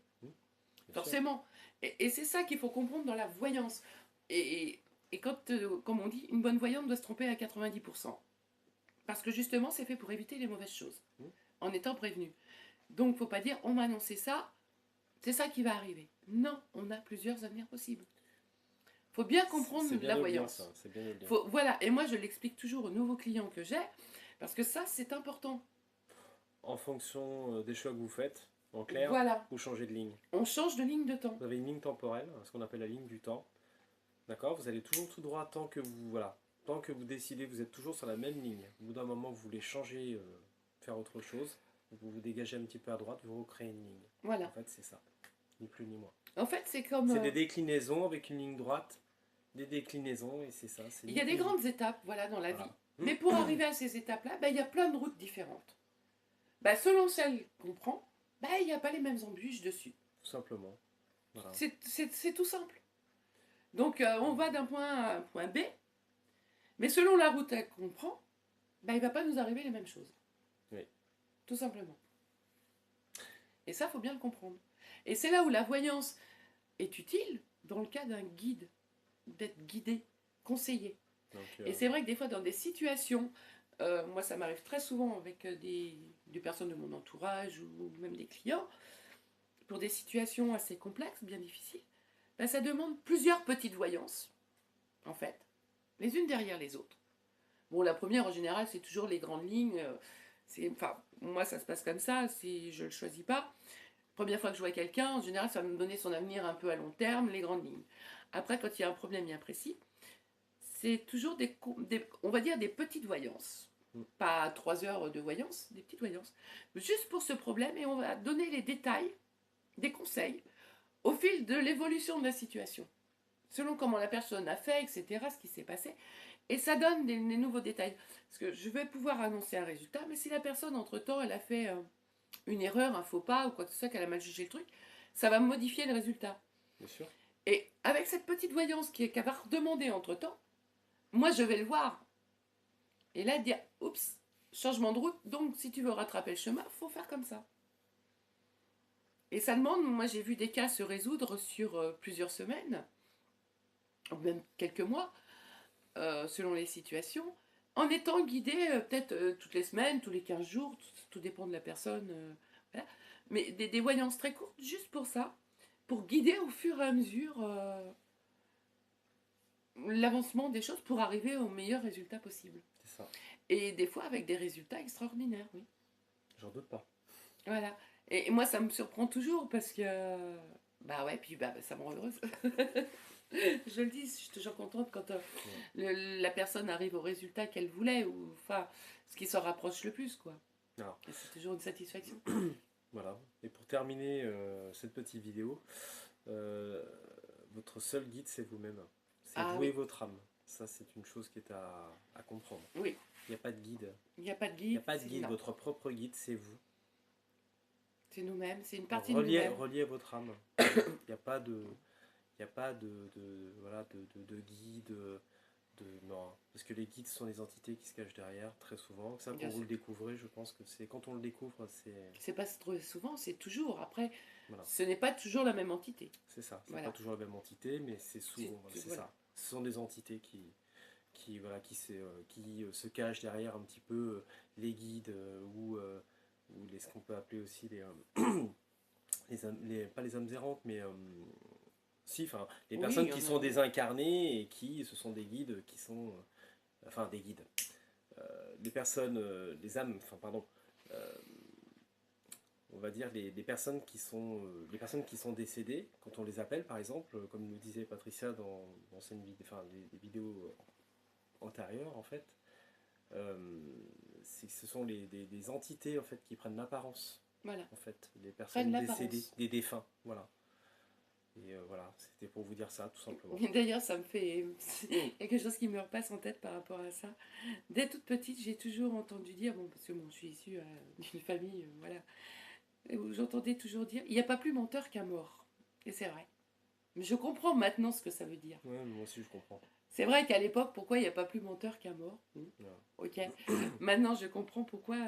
[SPEAKER 2] Forcément. Et c'est ça qu'il faut comprendre dans la voyance. Et quand, comme on dit, une bonne voyante doit se tromper à 90%. Parce que justement, c'est fait pour éviter les mauvaises choses. En étant prévenu. Donc, il ne faut pas dire, on m'a annoncé ça, c'est ça qui va arriver. Non, on a plusieurs avenirs possibles. Il faut bien comprendre la voyance.
[SPEAKER 1] C'est bien le lien.
[SPEAKER 2] Voilà, et moi je l'explique toujours aux nouveaux clients que j'ai, parce que ça c'est important.
[SPEAKER 1] En fonction des choix que vous faites, en clair,
[SPEAKER 2] Voilà.
[SPEAKER 1] vous changez de ligne.
[SPEAKER 2] On change de ligne de temps.
[SPEAKER 1] Vous avez une ligne temporelle, ce qu'on appelle la ligne du temps. D'accord? Vous allez toujours tout droit tant que vous, voilà, tant que vous décidez, vous êtes toujours sur la même ligne. Au bout d'un moment, vous voulez changer, faire autre chose, vous vous dégagez un petit peu à droite, vous recréez une ligne.
[SPEAKER 2] Voilà.
[SPEAKER 1] En fait, c'est ça. Ni plus ni moins.
[SPEAKER 2] En fait, c'est comme...
[SPEAKER 1] C'est des déclinaisons avec une ligne droite, des déclinaisons, et c'est ça.
[SPEAKER 2] Il y a des grandes étapes, voilà, dans la
[SPEAKER 1] Voilà.
[SPEAKER 2] vie. Mais pour arriver à ces étapes-là, il y a plein de routes différentes. Selon celle qu'on prend, il n'y a pas les mêmes embûches dessus.
[SPEAKER 1] Tout simplement. Voilà.
[SPEAKER 2] C'est tout simple. Donc, on va d'un point A à un point B, mais selon la route qu'on prend, il ne va pas nous arriver les mêmes choses.
[SPEAKER 1] Oui.
[SPEAKER 2] Tout simplement. Et ça, il faut bien le comprendre. Et c'est là où la voyance est utile, dans le cas d'un guide, d'être guidé, conseillé.
[SPEAKER 1] Donc,
[SPEAKER 2] Et c'est vrai que des fois, dans des situations, moi ça m'arrive très souvent avec des personnes de mon entourage ou même des clients, pour des situations assez complexes, bien difficiles, ça demande plusieurs petites voyances, en fait, les unes derrière les autres. Bon, la première, en général, c'est toujours les grandes lignes. Moi, ça se passe comme ça, si je ne le choisis pas. Première fois que je vois quelqu'un, en général, ça va me donner son avenir un peu à long terme, les grandes lignes. Après, quand il y a un problème bien précis, c'est toujours on va dire des petites voyances. Pas 3 heures de voyance, des petites voyances. Juste pour ce problème, et on va donner les détails, des conseils, au fil de l'évolution de la situation. Selon comment la personne a fait, etc., ce qui s'est passé. Et ça donne des nouveaux détails. Parce que je vais pouvoir annoncer un résultat, mais si la personne, entre-temps, elle a fait une erreur, un faux pas, ou quoi que ce soit, qu'elle a mal jugé le truc, ça va modifier le résultat.
[SPEAKER 1] Bien sûr.
[SPEAKER 2] Et avec cette petite voyance qu'elle va redemander entre-temps, moi, je vais le voir. Et là, dire, oups, changement de route, donc si tu veux rattraper le chemin, il faut faire comme ça. Et ça demande, moi j'ai vu des cas se résoudre sur plusieurs semaines, ou même quelques mois, selon les situations, en étant guidé peut-être toutes les semaines, tous les 15 jours, tout dépend de la personne. Voilà. Mais des voyances très courtes, juste pour ça, pour guider au fur et à mesure l'avancement des choses pour arriver au meilleur résultat possible.
[SPEAKER 1] C'est ça.
[SPEAKER 2] Et des fois avec des résultats extraordinaires, oui.
[SPEAKER 1] J'en doute pas.
[SPEAKER 2] Voilà. Et moi, ça me surprend toujours parce que. Bah ouais, puis ça me rend heureuse. Je le dis, je suis toujours contente quand la personne arrive au résultat qu'elle voulait, ou enfin, ce qui s'en rapproche le plus, quoi.
[SPEAKER 1] Alors,
[SPEAKER 2] et c'est toujours une satisfaction.
[SPEAKER 1] voilà. Et pour terminer cette petite vidéo, votre seul guide, c'est vous-même. C'est vous
[SPEAKER 2] oui.
[SPEAKER 1] et votre âme. Ça, c'est une chose qui est à comprendre.
[SPEAKER 2] Oui.
[SPEAKER 1] Il n'y a pas de guide.
[SPEAKER 2] Il n'y a pas de guide.
[SPEAKER 1] Il n'y a pas de guide. Votre propre guide, c'est vous.
[SPEAKER 2] C'est nous-mêmes. C'est une partie de nous-mêmes.
[SPEAKER 1] Relié à votre âme. Il n'y a pas de... Il n'y a pas de guide. Non. Parce que les guides sont des entités qui se cachent derrière, très souvent. Ça, quand vous le découvrez, je pense que c'est... Quand on le découvre, c'est...
[SPEAKER 2] C'est pas trop souvent, c'est toujours. Après,
[SPEAKER 1] voilà.
[SPEAKER 2] Ce n'est pas toujours la même entité.
[SPEAKER 1] C'est ça. C'est pas toujours la même entité, mais c'est souvent... C'est ça. Ce sont des entités qui se cachent derrière un petit peu les guides ou ce qu'on peut appeler aussi pas les âmes errantes, mais si, enfin, les personnes qui sont désincarnées et qui ce sont des guides qui sont enfin des guides, les personnes, les âmes, enfin pardon, on va dire les personnes qui sont décédées, quand on les appelle par exemple, comme nous disait Patricia dans des vidéos antérieures en fait, ce sont des entités en fait qui prennent l'apparence,
[SPEAKER 2] voilà.
[SPEAKER 1] en fait, des personnes décédées, des défunts, voilà. Et voilà, c'était pour vous dire ça, tout simplement.
[SPEAKER 2] D'ailleurs, ça me fait quelque chose qui me repasse en tête par rapport à ça. Dès toute petite, j'ai toujours entendu dire, parce que je suis issue d'une famille, voilà, où j'entendais toujours dire, il n'y a pas plus menteur qu'un mort. Et c'est vrai. Mais je comprends maintenant ce que ça veut dire.
[SPEAKER 1] Ouais, moi aussi je comprends.
[SPEAKER 2] C'est vrai qu'à l'époque, pourquoi il n'y a pas plus menteur qu'un mort? Ok. Maintenant, je comprends pourquoi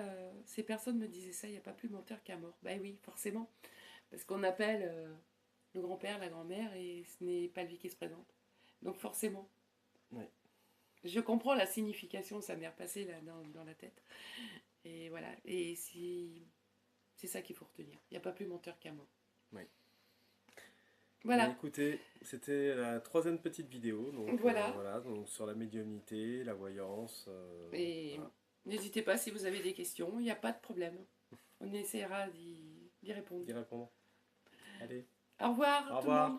[SPEAKER 2] ces personnes me disaient ça, il n'y a pas plus menteur qu'un mort. Ben oui, forcément. Parce qu'on appelle le grand-père, la grand-mère, et ce n'est pas lui qui se présente. Donc forcément.
[SPEAKER 1] Ouais.
[SPEAKER 2] Je comprends la signification, ça m'est repassé là dans la tête. Et voilà. Et c'est ça qu'il faut retenir. Il n'y a pas plus menteur qu'un mort.
[SPEAKER 1] Oui.
[SPEAKER 2] Voilà.
[SPEAKER 1] Mais écoutez, c'était la 3e petite vidéo. Donc,
[SPEAKER 2] voilà.
[SPEAKER 1] Donc sur la médiumnité, la voyance.
[SPEAKER 2] Et n'hésitez pas si vous avez des questions, il n'y a pas de problème. On essaiera d'y répondre.
[SPEAKER 1] Allez.
[SPEAKER 2] Au revoir, tout le monde.